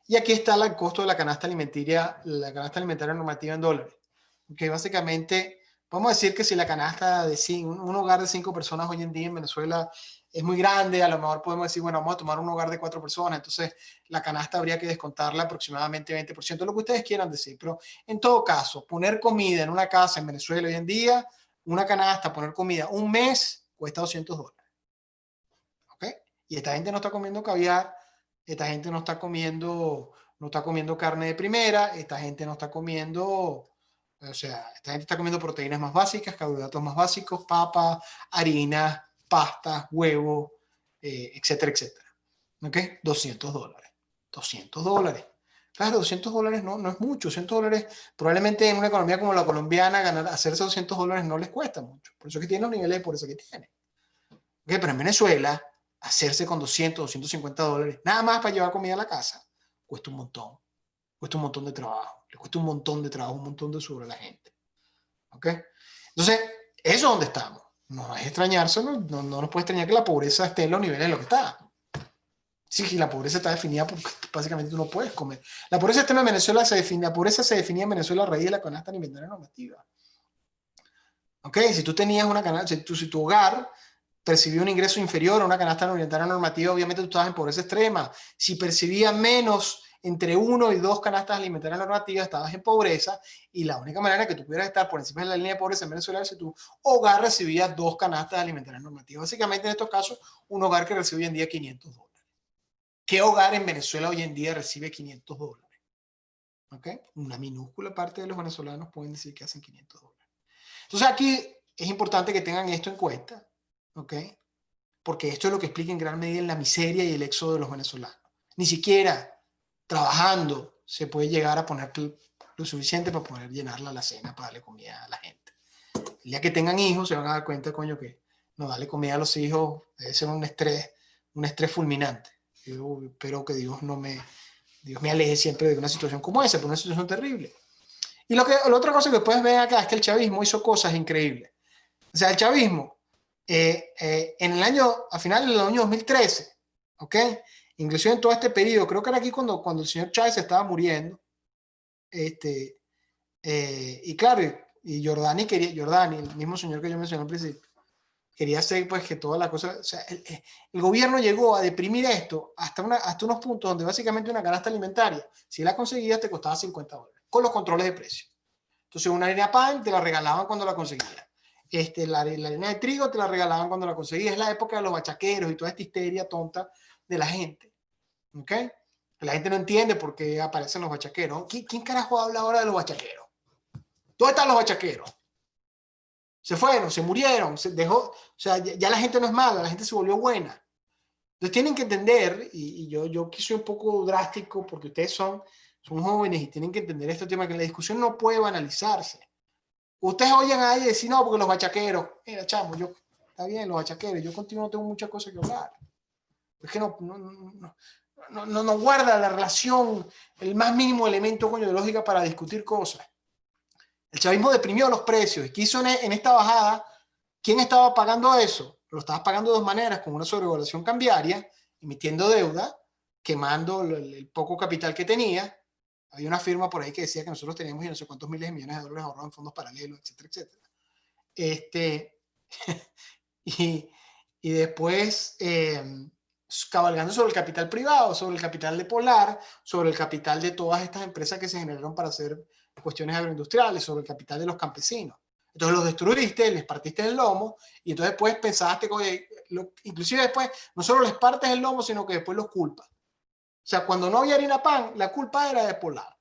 [SPEAKER 1] Y aquí está el costo de la canasta alimentaria normativa en dólares. Que básicamente, podemos decir que si la canasta de un hogar de 5 personas hoy en día en Venezuela es muy grande, a lo mejor podemos decir, bueno, vamos a tomar un hogar de 4 personas, entonces la canasta habría que descontarla aproximadamente 20%, lo que ustedes quieran decir. Pero en todo caso, poner comida en una casa en Venezuela hoy en día, una canasta, poner comida un mes, cuesta $200. ¿Okay? Y esta gente no está comiendo caviar, esta gente no está comiendo carne de primera, esta gente no está comiendo, o sea, esta gente está comiendo proteínas más básicas, carbohidratos más básicos, papa, harina, pasta, huevo, etcétera, etcétera. ¿Ok? $200. $200. Claro, $200 no es mucho. $200, probablemente en una economía como la colombiana, hacerse $200 no les cuesta mucho. Por eso es que tiene los niveles de pobreza que tiene. ¿Okay? Pero en Venezuela, hacerse con $200, $250, nada más para llevar comida a la casa, cuesta un montón. Cuesta un montón de trabajo. Le cuesta un montón de trabajo, un montón de sudor a la gente. ¿Ok? Entonces, eso es donde estamos. No es extrañarse, no nos puede extrañar que la pobreza esté en los niveles de lo que está. Sí, la pobreza está definida porque básicamente tú no puedes comer. La pobreza en Venezuela la pobreza se definía en Venezuela a raíz de la canasta alimentaria normativa. ¿Ok? Si tú tenías una canasta, si tu hogar percibía un ingreso inferior a una canasta alimentaria normativa, obviamente tú estabas en pobreza extrema. Si percibías menos, entre 1 y 2 canastas alimentarias normativas, estabas en pobreza, y la única manera que tú pudieras estar por encima de la línea de pobreza en Venezuela es si tu hogar recibía 2 canastas alimentarias normativas. Básicamente, en estos casos, un hogar que recibe hoy en día $500. ¿Qué hogar en Venezuela hoy en día recibe $500? ¿Okay? Una minúscula parte de los venezolanos pueden decir que hacen $500. Entonces, aquí es importante que tengan esto en cuenta, ¿ok? Porque esto es lo que explica en gran medida la miseria y el éxodo de los venezolanos. Ni siquiera trabajando se puede llegar a poner lo suficiente para poder llenar la alacena, para darle comida a la gente. El día que tengan hijos se van a dar cuenta, coño, que no darle comida a los hijos debe ser un estrés fulminante. Yo espero que Dios me aleje siempre de una situación como esa, pero una situación terrible. Y la otra cosa que puedes ver acá es que el chavismo hizo cosas increíbles. O sea, el chavismo, a final del año 2013, ¿ok? Inclusive en todo este periodo, creo que era aquí cuando el señor Chávez estaba muriendo, y claro, Y Giordani, el mismo señor que yo mencioné al principio, quería hacer pues que toda la cosa, o sea, el gobierno llegó a deprimir esto hasta unos puntos donde básicamente una canasta alimentaria, si la conseguías te costaba $50, con los controles de precio. Entonces una harina pan te la regalaban cuando la conseguías. La harina de trigo te la regalaban cuando la conseguías. Es la época de los bachaqueros y toda esta histeria tonta de la gente. ¿Ok? La gente no entiende por qué aparecen los bachaqueros. ¿Quién carajo habla ahora de los bachaqueros? ¿Dónde están los bachaqueros? Se fueron, se murieron, se dejó, o sea, ya la gente no es mala, la gente se volvió buena. Entonces tienen que entender, y yo aquí soy un poco drástico porque ustedes son jóvenes y tienen que entender este tema, que la discusión no puede banalizarse. Ustedes oyen ahí decir, no, porque los bachaqueros, mira, chamo, está bien, los bachaqueros, yo continuo, tengo muchas cosas que hablar. Es que no guarda la relación, el más mínimo elemento, coño, de lógica para discutir cosas. El chavismo deprimió los precios y quiso en esta bajada. ¿Quién estaba pagando eso? Lo estaba pagando de dos maneras, con una sobrevaluación cambiaria, emitiendo deuda, quemando el poco capital que tenía. Había una firma por ahí que decía que nosotros teníamos no sé cuántos miles de millones de dólares ahorrados en fondos paralelos, etcétera, etcétera. Y después cabalgando sobre el capital privado, sobre el capital de Polar, sobre el capital de todas estas empresas que se generaron para hacer cuestiones agroindustriales, sobre el capital de los campesinos. Entonces los destruiste, les partiste el lomo y entonces después pensaste, inclusive después no solo les partes el lomo, sino que después los culpas. O sea, cuando no había harina pan, la culpa era de Polar.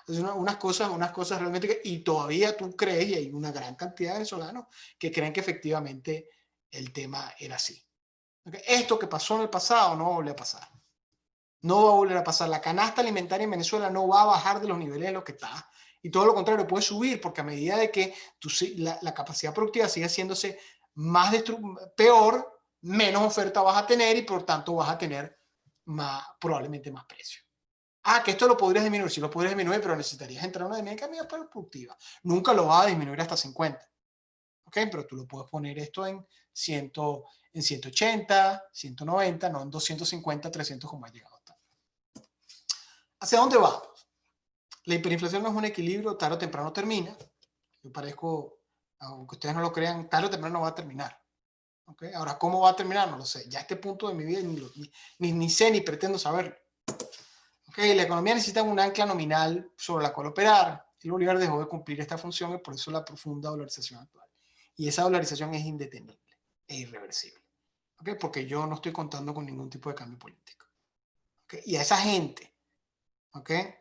[SPEAKER 1] Unas cosas realmente y todavía tú crees, y hay una gran cantidad de venezolanos que creen que efectivamente el tema era así. ¿Okay? Esto que pasó en el pasado no va a volver a pasar. No va a volver a pasar. La canasta alimentaria en Venezuela no va a bajar de los niveles en los que está. Y todo lo contrario, puede subir, porque a medida de que la capacidad productiva siga haciéndose peor, menos oferta vas a tener y por tanto vas a tener probablemente más precio. Que esto lo podrías disminuir, sí lo podrías disminuir, pero necesitarías entrar a una dinámica productiva. Nunca lo vas a disminuir hasta 50. ¿Ok? Pero tú lo puedes poner esto en 180, 190, no en 250, 300 como ha llegado hasta. ¿Hacia dónde vamos? La hiperinflación no es un equilibrio, tarde o temprano termina. Yo parezco, aunque ustedes no lo crean, tarde o temprano va a terminar. ¿Okay? Ahora, ¿cómo va a terminar? No lo sé. Ya a este punto de mi vida ni sé ni pretendo saberlo. Okay, la economía necesita un ancla nominal sobre la cual operar. El Bolívar dejó de cumplir esta función y por eso la profunda dolarización actual. Y esa dolarización es indetenible e irreversible. ¿Okay? Porque yo no estoy contando con ningún tipo de cambio político. ¿Okay? Y a esa gente, ¿okay?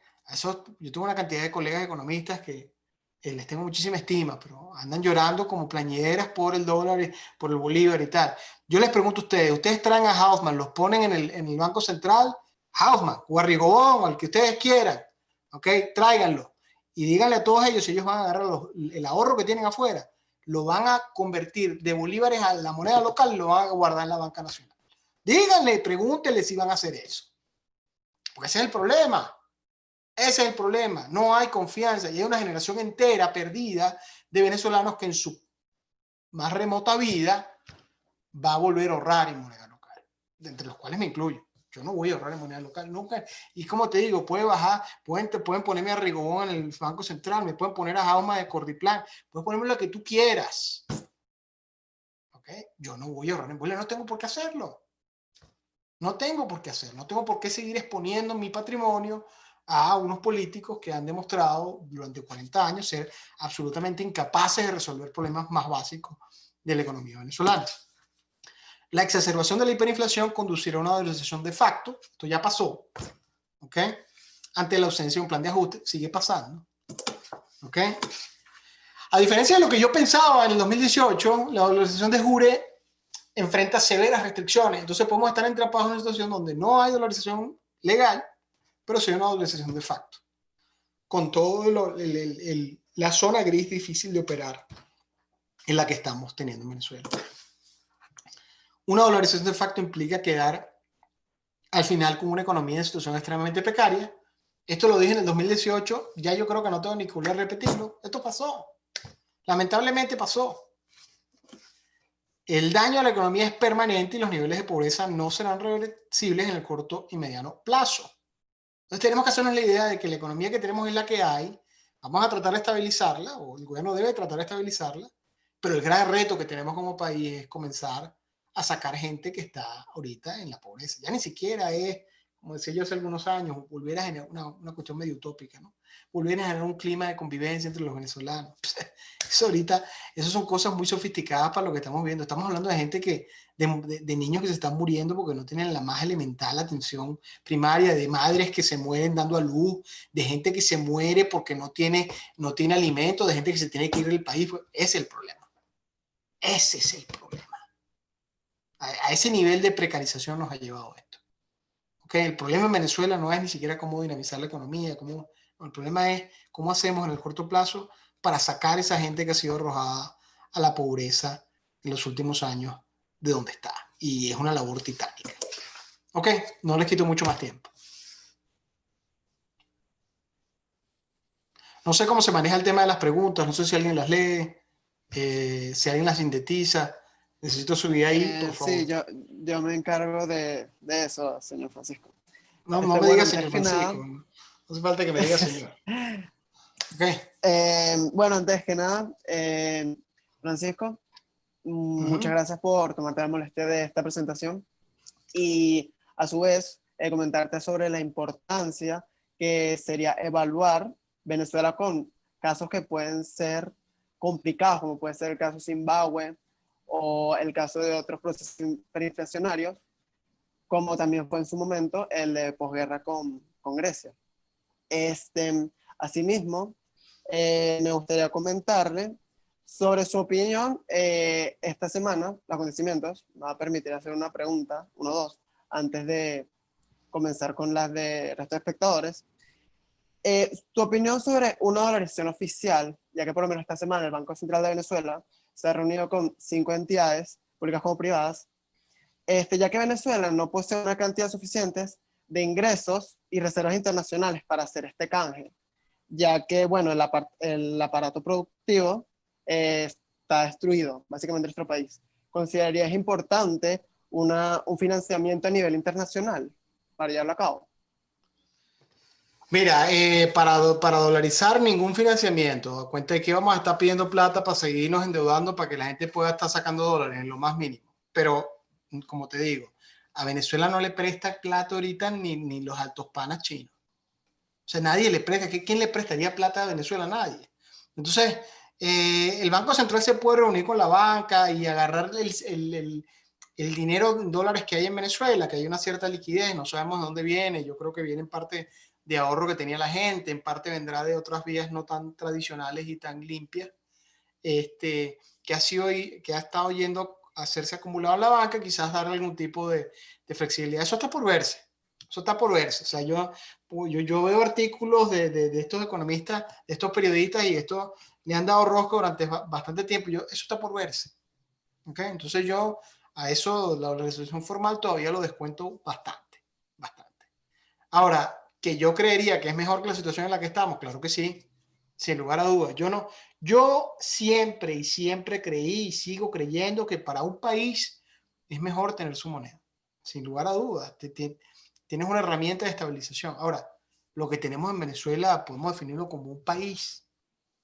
[SPEAKER 1] Yo tengo una cantidad de colegas economistas que les tengo muchísima estima, pero andan llorando como plañideras por el dólar, por el Bolívar y tal. Yo les pregunto a ustedes traen a Haussmann, los ponen en el Banco Central, Haussmann o a Rigobón o al que ustedes quieran, ¿ok? Tráiganlo y díganle a todos ellos si ellos van a agarrar el ahorro que tienen afuera, lo van a convertir de bolívares a la moneda local y lo van a guardar en la banca nacional. Díganle, pregúntenle si van a hacer eso. Porque ese es el problema. Ese es el problema. No hay confianza y hay una generación entera perdida de venezolanos que en su más remota vida va a volver a ahorrar en moneda local, entre los cuales me incluyo. Yo no voy a ahorrar en moneda local nunca. Y como te digo, puede bajar, pueden ponerme a Rigobón en el Banco Central, me pueden poner a Jauma de Cordiplan, pueden ponerme lo que tú quieras. ¿Okay? Yo no voy a ahorrar en Bolívar, no tengo por qué hacerlo. No tengo por qué hacerlo, no tengo por qué seguir exponiendo mi patrimonio a unos políticos que han demostrado durante 40 años ser absolutamente incapaces de resolver problemas más básicos de la economía venezolana. La exacerbación de la hiperinflación conducirá a una dolarización de facto, esto ya pasó, ¿ok? Ante la ausencia de un plan de ajuste, sigue pasando, ¿ok? A diferencia de lo que yo pensaba en el 2018, la dolarización de jure enfrenta severas restricciones, entonces podemos estar entrapados en una situación donde no hay dolarización legal, pero sí hay una dolarización de facto, con todo la zona gris difícil de operar en la que estamos teniendo en Venezuela. Una dolarización de facto implica quedar al final con una economía en situación extremadamente precaria. Esto lo dije en el 2018, ya yo creo que no tengo ni que volver a repetirlo. Esto pasó, lamentablemente pasó. El daño a la economía es permanente y los niveles de pobreza no serán reversibles en el corto y mediano plazo. Entonces tenemos que hacernos la idea de que la economía que tenemos es la que hay, Vamos a tratar de estabilizarla, o el gobierno debe tratar de estabilizarla, pero el gran reto que tenemos como país es comenzar a sacar gente que está ahorita en la pobreza. Ya ni siquiera es, como decía yo hace algunos años, volver a generar una cuestión medio utópica, ¿no? Volver a generar un clima de convivencia entre los venezolanos. Eso ahorita, eso son cosas muy sofisticadas para lo que estamos viendo. Estamos hablando de gente que, de niños que se están muriendo porque no tienen la más elemental atención primaria, de madres que se mueren dando a luz, de gente que se muere porque no tiene alimento, de gente que se tiene que ir del país. Ese es el problema. Ese es el problema. A ese nivel de precarización nos ha llevado esto. ¿Okay? El problema en Venezuela no es ni siquiera cómo dinamizar la economía, el problema es cómo hacemos en el corto plazo para sacar a esa gente que ha sido arrojada a la pobreza en los últimos años de donde está. Y es una labor titánica. Ok, no les quito mucho más tiempo. No sé cómo se maneja el tema de las preguntas, no sé si alguien las lee, si alguien las sintetiza. Necesito subir ahí, por favor.
[SPEAKER 2] Sí, yo me encargo de eso, señor Francisco.
[SPEAKER 1] No, no me
[SPEAKER 2] Bueno,
[SPEAKER 1] diga
[SPEAKER 2] antes
[SPEAKER 1] señor
[SPEAKER 2] que
[SPEAKER 1] Francisco.
[SPEAKER 2] nada,
[SPEAKER 1] No hace falta que me diga señor. Ok.
[SPEAKER 2] bueno, antes que nada, Francisco, muchas gracias por tomarte la molestia de esta presentación y a su vez comentarte sobre la importancia que sería evaluar Venezuela con casos que pueden ser complicados, como puede ser el caso Zimbabue o el caso de otros procesos hiperinflacionarios, como también fue en su momento el de posguerra con Grecia. Asimismo, me gustaría comentarle sobre su opinión esta semana, los acontecimientos. Me va a permitir hacer una pregunta, uno o dos, antes de comenzar con las de resto de espectadores. Tu opinión sobre una dolarización oficial, ya que por lo menos esta semana el Banco Central de Venezuela se ha reunido con 5 entidades, públicas como privadas, ya que Venezuela no posee una cantidad suficiente de ingresos y reservas internacionales para hacer este canje, ya que, bueno, el aparato productivo está destruido, básicamente, en nuestro país. ¿Considerarías importante un financiamiento a nivel internacional para llevarlo a cabo?
[SPEAKER 1] Mira, para dolarizar ningún financiamiento, a cuenta de que vamos a estar pidiendo plata para seguirnos endeudando para que la gente pueda estar sacando dólares en lo más mínimo. Pero, como te digo, a Venezuela no le presta plata ahorita ni los altos panas chinos. O sea, nadie le presta. ¿Quién le prestaría plata a Venezuela? Nadie. Entonces, el Banco Central se puede reunir con la banca y agarrar el dinero en dólares que hay en Venezuela, que hay una cierta liquidez, no sabemos de dónde viene. Yo creo que viene en parte de ahorro que tenía la gente, en parte vendrá de otras vías no tan tradicionales y tan limpias, que ha estado yendo a hacerse acumulado en la banca, quizás darle algún tipo de flexibilidad. Eso está por verse. Eso está por verse. O sea, yo veo artículos de estos economistas, de estos periodistas, y esto le han dado rosca durante bastante tiempo. Eso está por verse. ¿Okay? Entonces yo a eso, la resolución formal, todavía lo descuento bastante, bastante. Ahora, que yo creería que es mejor que la situación en la que estamos, claro que sí, sin lugar a dudas. Yo siempre y siempre creí y sigo creyendo que para un país es mejor tener su moneda, sin lugar a dudas. Tienes una herramienta de estabilización. Ahora, lo que tenemos en Venezuela podemos definirlo como un país.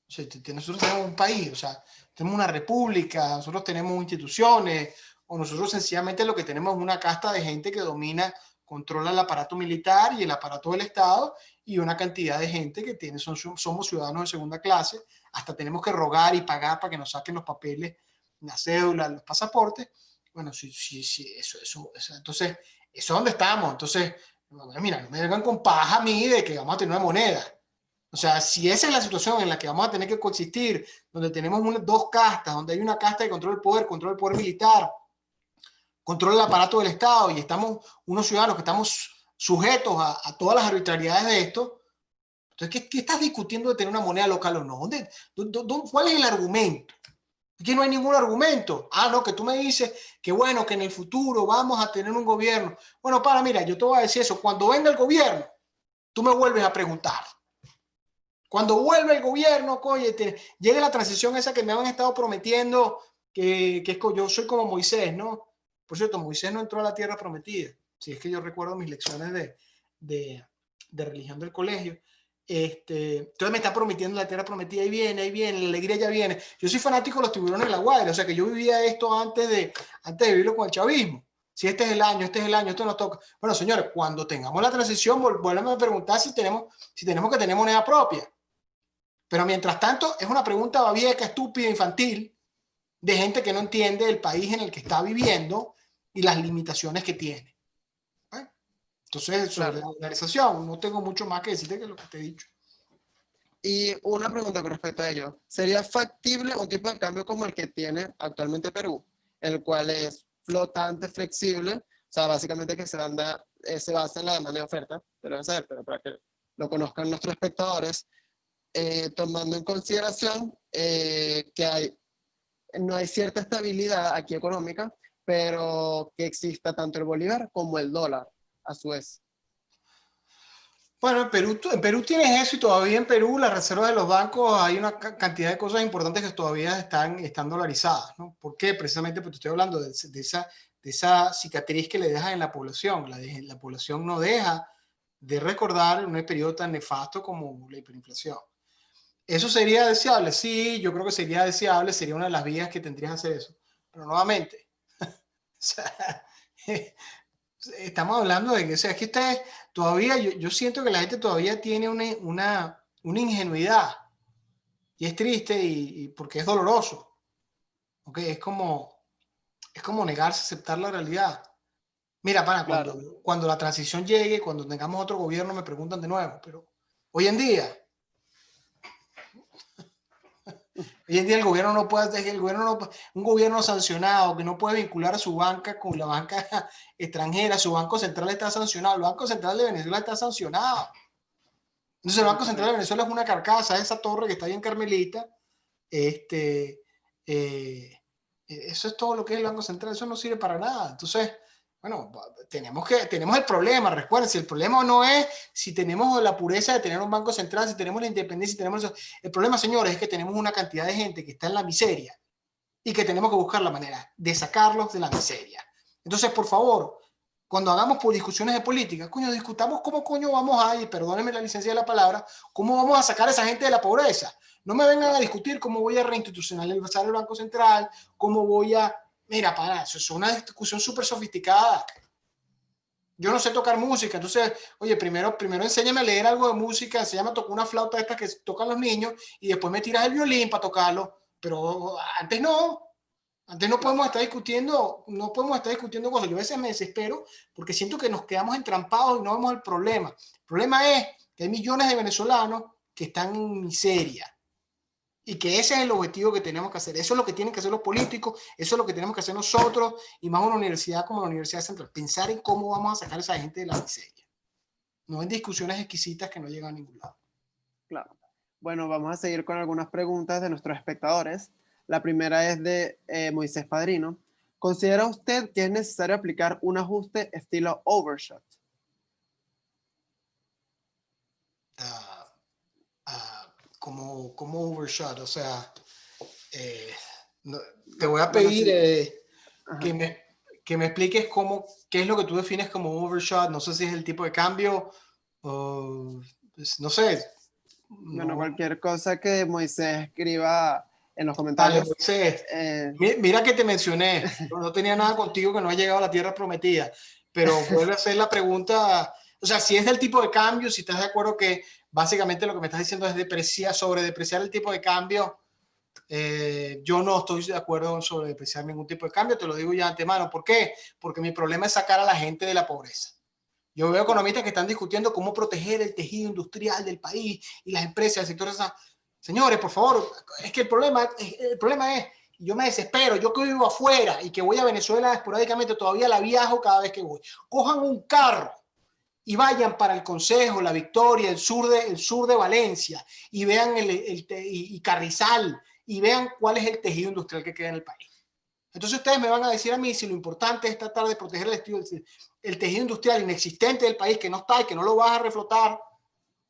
[SPEAKER 1] O sea, nosotros tenemos un país, o sea, tenemos una república, nosotros tenemos instituciones, o nosotros sencillamente lo que tenemos es una casta de gente que domina, controla el aparato militar y el aparato del Estado, y una cantidad de gente que somos ciudadanos de segunda clase, hasta tenemos que rogar y pagar para que nos saquen los papeles, la cédula, los pasaportes. Bueno, sí, eso. Entonces, eso es donde estamos. Entonces, mira, no me vengan con paja a mí de que vamos a tener una moneda. O sea, si esa es la situación en la que vamos a tener que coexistir, donde tenemos dos castas, donde hay una casta de control del poder militar, controla el aparato del Estado, y estamos unos ciudadanos que estamos sujetos a todas las arbitrariedades de esto, entonces, ¿qué estás discutiendo de tener una moneda local o no? ¿Cuál es el argumento? Aquí no hay ningún argumento. Ah, no, que tú me dices que bueno, que en el futuro vamos a tener un gobierno. Bueno, mira, yo te voy a decir eso. Cuando venga el gobierno, tú me vuelves a preguntar. Cuando vuelve el gobierno, llegue la transición esa que me han estado prometiendo, que yo soy como Moisés, ¿no? Por cierto, Moisés no entró a la tierra prometida. Si es que yo recuerdo mis lecciones de religión del colegio. Entonces me está prometiendo la tierra prometida, ahí viene, la alegría ya viene. Yo soy fanático de los tiburones de La Guaira, o sea que yo vivía esto antes de vivirlo con el chavismo. Si este es el año, esto nos toca. Bueno, señores, cuando tengamos la transición, volvemos a preguntar si tenemos que tener moneda propia. Pero mientras tanto, es una pregunta babieca, estúpida, infantil, de gente que no entiende el país en el que está viviendo y las limitaciones que tiene. Entonces, sobre
[SPEAKER 2] Claro.
[SPEAKER 1] la dolarización, no tengo mucho más que decirte que lo que te he dicho.
[SPEAKER 2] Y una pregunta con respecto a ello. ¿Sería factible un tipo de cambio como el que tiene actualmente Perú, el cual es flotante, flexible? O sea, básicamente que se basa en la demanda y oferta, te lo voy a saber, pero para que lo conozcan nuestros espectadores, tomando en consideración que no hay cierta estabilidad aquí económica, pero que exista tanto el bolívar como el dólar, a su vez.
[SPEAKER 1] Bueno, en Perú tienes eso y todavía en Perú las reservas de los bancos hay una cantidad de cosas importantes que todavía están dolarizadas, ¿no? ¿Por qué? Precisamente porque estoy hablando de esa cicatriz que le deja en la población. La población no deja de recordar un periodo tan nefasto como la hiperinflación. ¿Eso sería deseable? Sí, yo creo que sería deseable, sería una de las vías que tendrías que hacer eso. Pero nuevamente, o sea, estamos hablando de que, o sea, es que ustedes todavía, yo siento que la gente todavía tiene una ingenuidad y es triste y porque es doloroso, ¿ok? Es como negarse a aceptar la realidad. Mira, pana,
[SPEAKER 2] Claro,
[SPEAKER 1] cuando la transición llegue, cuando tengamos otro gobierno, me preguntan de nuevo, pero hoy en día, el gobierno no puede, un gobierno sancionado que no puede vincular a su banca con la banca extranjera, su banco central está sancionado, el Banco Central de Venezuela está sancionado. Entonces el
[SPEAKER 2] eso es
[SPEAKER 1] Banco Central de
[SPEAKER 2] correcto.
[SPEAKER 1] Venezuela es una carcasa, esa torre que está ahí en Carmelita. Este, eh, eso es todo lo que es el Banco Central, eso no sirve para nada. Entonces, bueno, tenemos el problema, recuerden, si el problema no es si tenemos la pureza de tener un Banco Central, si tenemos la independencia, si tenemos el problema, señores, es que tenemos una cantidad de gente que está en la miseria y que tenemos que buscar la manera de sacarlos de la miseria. Entonces, por favor, cuando hagamos por discusiones de política, coño, discutamos cómo coño vamos a, y perdónenme la licencia de la palabra, cómo vamos a sacar a esa gente de la pobreza. No me vengan a discutir cómo voy a reinstitucionalizar el Banco Central, cómo voy a... Mira, para, eso es una discusión súper sofisticada. Yo no sé tocar música, entonces, oye, primero enséñame a leer algo de música, enséñame a tocar una flauta esta que tocan los niños y después me tiras el violín para tocarlo, pero antes no. Antes no
[SPEAKER 2] Claro,
[SPEAKER 1] podemos estar discutiendo, cosas. Yo a veces me desespero porque siento que nos quedamos entrampados y no vemos el problema. El problema es que hay millones de venezolanos que están en miseria y que ese es el objetivo que tenemos que hacer. Eso es lo que tienen que hacer los políticos, eso es lo que tenemos que hacer nosotros y más una universidad como la Universidad Central. Pensar en cómo vamos a sacar a esa gente de la miseria. No en discusiones exquisitas que no llegan a ningún lado.
[SPEAKER 2] claro. Bueno, vamos a seguir con algunas preguntas de nuestros espectadores. La primera es de Moisés Padrino. ¿Considera usted que es necesario aplicar un ajuste estilo overshot?
[SPEAKER 1] Uh, como overshot, o sea, eh, no, te voy a
[SPEAKER 2] Bueno,
[SPEAKER 1] pedir
[SPEAKER 2] sí.
[SPEAKER 1] que
[SPEAKER 2] Ajá.
[SPEAKER 1] me, que me expliques qué es lo que tú defines como overshot. No sé si es el tipo de cambio, o, pues, no sé.
[SPEAKER 2] Bueno,
[SPEAKER 1] No,
[SPEAKER 2] cualquier cosa que Moisés escriba en los
[SPEAKER 1] dale,
[SPEAKER 2] comentarios.
[SPEAKER 1] Moisés.
[SPEAKER 2] eh,
[SPEAKER 1] Mira que te mencioné, no tenía nada contigo que no ha llegado a la tierra prometida, pero vuelve a hacer la pregunta, o sea, si es del tipo de cambio, si estás de acuerdo que básicamente lo que me estás diciendo es sobredepreciar el tipo de cambio. Yo no estoy de acuerdo sobre depreciar ningún tipo de cambio, te lo digo ya de antemano. ¿Por qué? Porque mi problema es sacar a la gente de la pobreza. Yo veo
[SPEAKER 2] claro,
[SPEAKER 1] economistas que están discutiendo cómo proteger el tejido industrial del país y las empresas del sector. Señores, por favor, es que el problema es, yo me desespero, yo que vivo afuera y que voy a Venezuela esporádicamente, todavía la viajo cada vez que voy. Cojan un carro y vayan para el Consejo, La Victoria, el sur de Valencia y vean y Carrizal y vean cuál es el tejido industrial que queda en el país. Entonces ustedes me van a decir a mí si lo importante es tratar de proteger el tejido industrial inexistente del país que no está y que no lo vas a reflotar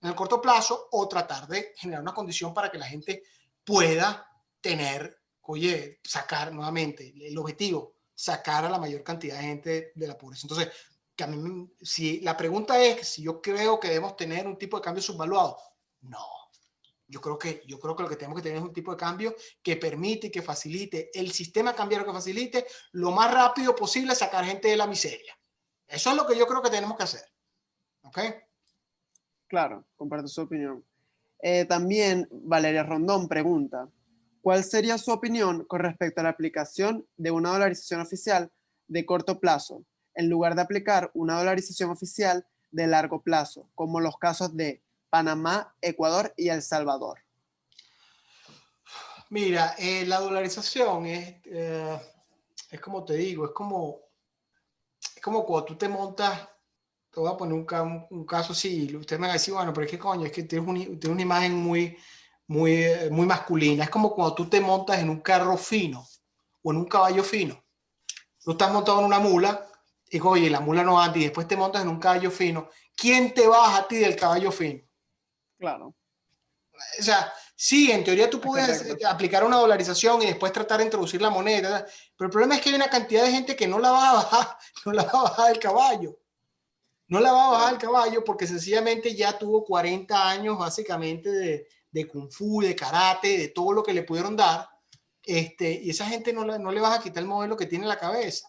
[SPEAKER 1] en el corto plazo, o tratar de generar una condición para que la gente pueda tener, oye, sacar nuevamente el objetivo, sacar a la mayor cantidad de gente de la pobreza. Entonces, que a mí, si la pregunta es si yo creo que debemos tener un tipo de cambio subvaluado, No. Yo creo que lo que tenemos que tener es un tipo de cambio que permite y que facilite el sistema cambiario, que facilite lo más rápido posible sacar gente de la miseria. Eso es lo que yo creo que tenemos que hacer. ¿Ok?
[SPEAKER 2] Claro, comparto su opinión. También Valeria Rondón pregunta, ¿cuál sería su opinión con respecto a la aplicación de una dolarización oficial de corto plazo, en lugar de aplicar una dolarización oficial de largo plazo, como los casos de Panamá, Ecuador y El Salvador?
[SPEAKER 1] Mira, la dolarización es como te digo, es como cuando tú te montas, te voy a poner un caso así, usted me va a decir, bueno, pero es que coño, es que tienes una imagen muy masculina. Es como cuando tú te montas en un carro fino o en un caballo fino. Tú estás montado en una mula y oye, la mula no anda y después te montas en un caballo fino. ¿Quién te baja a ti del caballo fino?
[SPEAKER 2] Claro,
[SPEAKER 1] O sea, sí, en teoría tú
[SPEAKER 2] es
[SPEAKER 1] puedes
[SPEAKER 2] correcto.
[SPEAKER 1] aplicar una dolarización y después tratar de introducir la moneda, ¿verdad? Pero el problema es que hay una cantidad de gente que no la va a bajar, no la va a bajar del caballo. No la va a bajar el
[SPEAKER 2] Claro,
[SPEAKER 1] caballo porque sencillamente ya tuvo 40 años básicamente de kung fu, de karate, de todo lo que le pudieron dar. Y esa gente no le vas a quitar el modelo que tiene en la cabeza.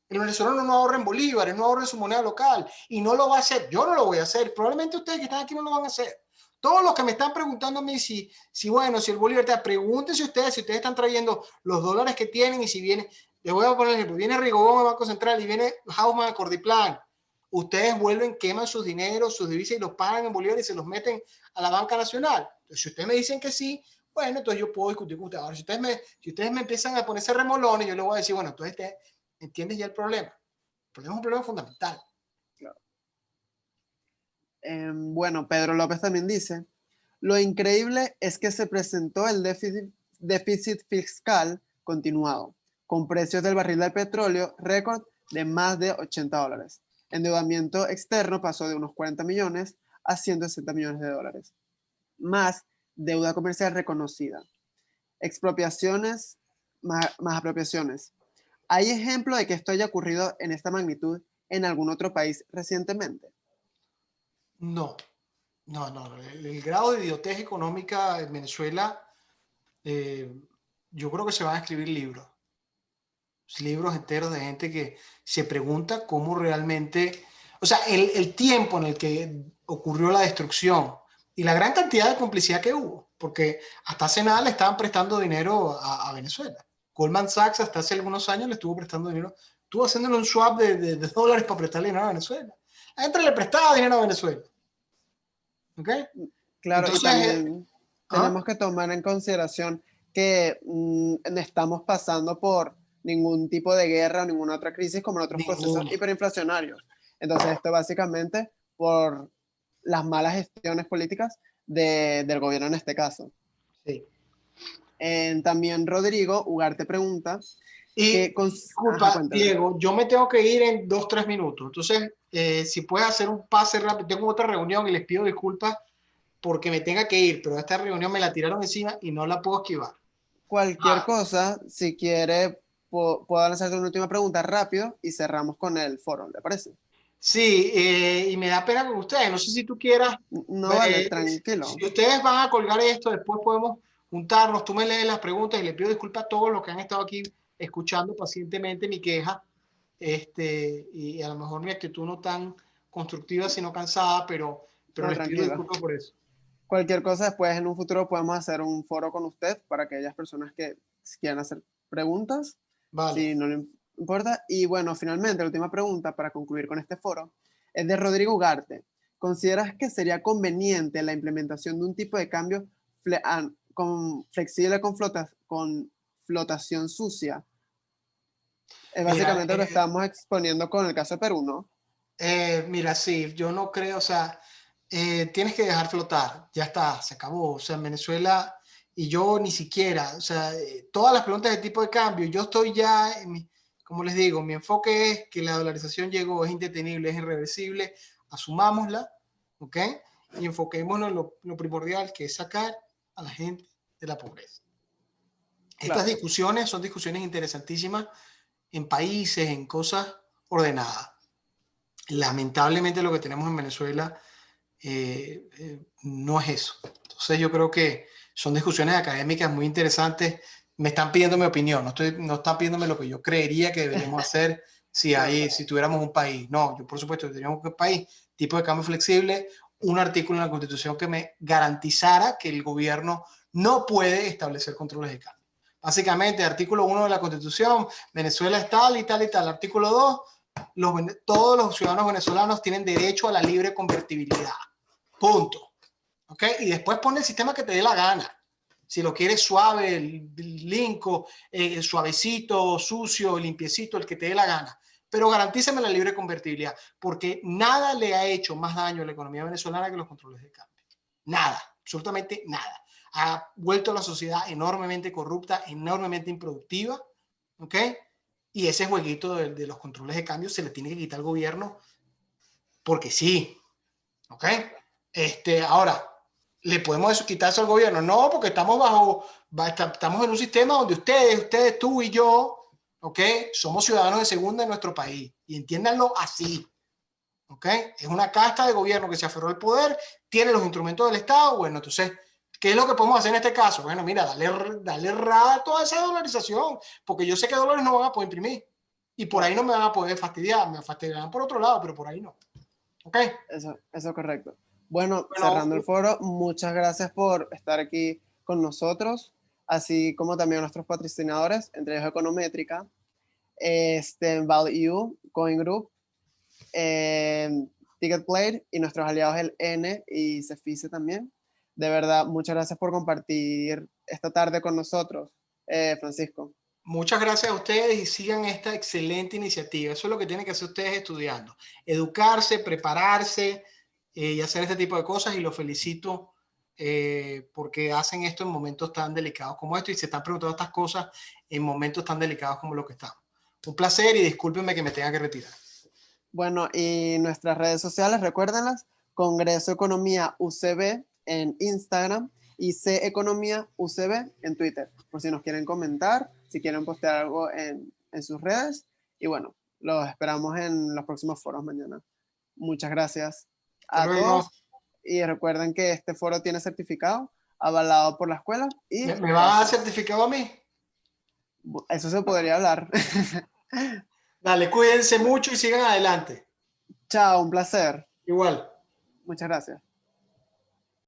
[SPEAKER 1] El venezolano no ahorra en bolívares, no ahorra en su moneda local y no lo va a hacer. Yo no lo voy a hacer. Probablemente ustedes que están aquí no lo van a hacer. Todos los que me están preguntando a mí si el bolívar, pregúntense ustedes si ustedes están trayendo los dólares que tienen y si viene, les voy a poner el ejemplo, viene Rigobón al Banco Central y viene Hausman a Cordiplan. Ustedes vuelven, queman sus dineros, sus divisas y los pagan en bolívares y se los meten a la banca nacional. Entonces, si ustedes me dicen que sí, bueno, entonces yo puedo discutir con ustedes. Ahora, si ustedes me empiezan a ponerse remolones, yo les voy a decir, bueno, entonces ¿entiendes ya el problema? El problema es un problema fundamental.
[SPEAKER 2] claro. Bueno, Pedro López también dice, lo increíble es que se presentó el déficit fiscal continuado, con precios del barril del petróleo récord de más de $80. Endeudamiento externo pasó de unos 40 millones a 160 millones de dólares, más deuda comercial reconocida. Expropiaciones, más apropiaciones. ¿Hay ejemplo de que esto haya ocurrido en esta magnitud en algún otro país recientemente?
[SPEAKER 1] No, no. El grado de idiotez económica en Venezuela, eh, yo creo que se van a escribir libros enteros de gente que se pregunta cómo realmente, o sea, el tiempo en el que ocurrió la destrucción y la gran cantidad de complicidad que hubo, porque hasta hace nada le estaban prestando dinero a Venezuela. Goldman Sachs hasta hace algunos años le estuvo prestando dinero, estuvo haciéndole un swap de dólares para prestarle dinero a Venezuela. La gente le prestaba dinero a Venezuela. ¿Ok?
[SPEAKER 2] Claro, y
[SPEAKER 1] Entonces,
[SPEAKER 2] también
[SPEAKER 1] ¿ah?
[SPEAKER 2] tenemos que tomar en consideración que no estamos pasando por ningún tipo de guerra o ninguna otra crisis como en otros procesos
[SPEAKER 1] Ninguno.
[SPEAKER 2] hiperinflacionarios. Entonces, esto básicamente por las malas gestiones políticas del gobierno en este caso.
[SPEAKER 1] Sí.
[SPEAKER 2] También Rodrigo Ugarte pregunta
[SPEAKER 1] Y
[SPEAKER 2] que con... Ajá,
[SPEAKER 1] disculpa,
[SPEAKER 2] cuéntame.
[SPEAKER 1] Diego, yo me tengo que ir en 2, 3 minutos. Entonces, si puedes hacer un pase rápido, tengo otra reunión y les pido disculpas porque me tenga que ir, pero esta reunión me la tiraron encima y no la puedo esquivar.
[SPEAKER 2] Cualquier
[SPEAKER 1] Ah,
[SPEAKER 2] cosa, si quiere, puedo lanzarte una última pregunta rápido y cerramos con el foro, ¿le parece?
[SPEAKER 1] sí, y me da pena con ustedes. No sé si tú quieras,
[SPEAKER 2] No, vale,
[SPEAKER 1] si
[SPEAKER 2] tranquilo.
[SPEAKER 1] ustedes van a colgar esto, después podemos juntarnos. Tú me lees las preguntas y les pido disculpas a todos los que han estado aquí escuchando pacientemente mi queja. Y a lo mejor mi actitud no tan constructiva, sino cansada, pero
[SPEAKER 2] No,
[SPEAKER 1] les pido
[SPEAKER 2] tranquilo.
[SPEAKER 1] disculpas por eso.
[SPEAKER 2] Cualquier cosa, después en un futuro podemos hacer un foro con usted para aquellas personas que quieran hacer preguntas,
[SPEAKER 1] Vale.
[SPEAKER 2] si no le importa. Y bueno, finalmente, la última pregunta para concluir con este foro es de Rodrigo Ugarte. ¿Consideras que sería conveniente la implementación de un tipo de cambio flexible con flotación sucia? Es
[SPEAKER 1] Mira,
[SPEAKER 2] básicamente lo que estamos exponiendo con el caso de Perú, ¿no?
[SPEAKER 1] mira, sí, yo no creo, o sea, tienes que dejar flotar, ya está, se acabó. O sea, en Venezuela, y yo ni siquiera, o sea, todas las preguntas de tipo de cambio, yo estoy ya, como les digo, mi enfoque es que la dolarización llegó, es indetenible, es irreversible, asumámosla, ¿ok? Y enfoquémonos en lo primordial, que es sacar a la gente de la pobreza. Estas
[SPEAKER 2] Claro,
[SPEAKER 1] discusiones son discusiones interesantísimas en países, en cosas ordenadas. Lamentablemente lo que tenemos en Venezuela no es eso. Entonces yo creo que son discusiones académicas muy interesantes. Me están pidiendo mi opinión, no están pidiéndome lo que yo creería que deberíamos hacer si tuviéramos un país. No, yo por supuesto tendríamos un país, tipo de cambio flexible, un artículo en la Constitución que me garantizara que el gobierno no puede establecer controles de cambio. Básicamente, artículo 1 de la Constitución, Venezuela es tal y tal y tal. Artículo 2, todos los ciudadanos venezolanos tienen derecho a la libre convertibilidad. Punto. ¿Ok? Y después pone el sistema que te dé la gana. Si lo quieres suave, linko, suavecito, sucio, limpiecito, el que te dé la gana. Pero garantízame la libre convertibilidad, porque nada le ha hecho más daño a la economía venezolana que los controles de cambio. Nada, absolutamente nada. Ha vuelto a la sociedad enormemente corrupta, enormemente improductiva, ¿ok? Y ese jueguito de los controles de cambio se le tiene que quitar al gobierno porque sí, ¿ok? Ahora, ¿le podemos quitar eso al gobierno? No, porque estamos en un sistema donde ustedes, tú y yo, ¿ok? Somos ciudadanos de segunda en nuestro país. Y entiéndanlo así, ¿ok? Es una casta de gobierno que se aferró al poder, tiene los instrumentos del Estado. Bueno, entonces, ¿qué es lo que podemos hacer en este caso? Bueno, mira, darle rato a esa dolarización, porque yo sé que dólares no van a poder imprimir. Y por ahí no me van a poder fastidiar, me fastidiarán por otro lado, pero por ahí no. ¿Ok?
[SPEAKER 2] Eso es correcto. Bueno, cerrando el foro, muchas gracias por estar aquí con nosotros, así como también a nuestros patrocinadores, entre ellos Econométrica, Value, Coin Group, Ticketplay y nuestros aliados el N y Cefice también. De verdad, muchas gracias por compartir esta tarde con nosotros, Francisco.
[SPEAKER 1] Muchas gracias a ustedes y sigan esta excelente iniciativa. Eso es lo que tienen que hacer ustedes estudiando. Educarse, prepararse y hacer este tipo de cosas, y los felicito porque hacen esto en momentos tan delicados como esto y se están preguntando estas cosas en momentos tan delicados como los que estamos. Un placer y discúlpenme que me tenga que retirar.
[SPEAKER 2] Bueno, y nuestras redes sociales, recuérdenlas, Congreso Economía UCB en Instagram y C Economía UCB en Twitter, por si nos quieren comentar, si quieren postear algo en sus redes. Y bueno, los esperamos en los próximos foros mañana. Muchas gracias
[SPEAKER 1] Hasta
[SPEAKER 2] a
[SPEAKER 1] luego.
[SPEAKER 2] todos y recuerden que este foro tiene certificado avalado por la escuela y
[SPEAKER 1] ¿Me va a dar certificado a mí?
[SPEAKER 2] eso se podría hablar.
[SPEAKER 1] Dale, cuídense mucho y sigan adelante.
[SPEAKER 2] Chao, un placer.
[SPEAKER 1] Igual.
[SPEAKER 2] Muchas gracias.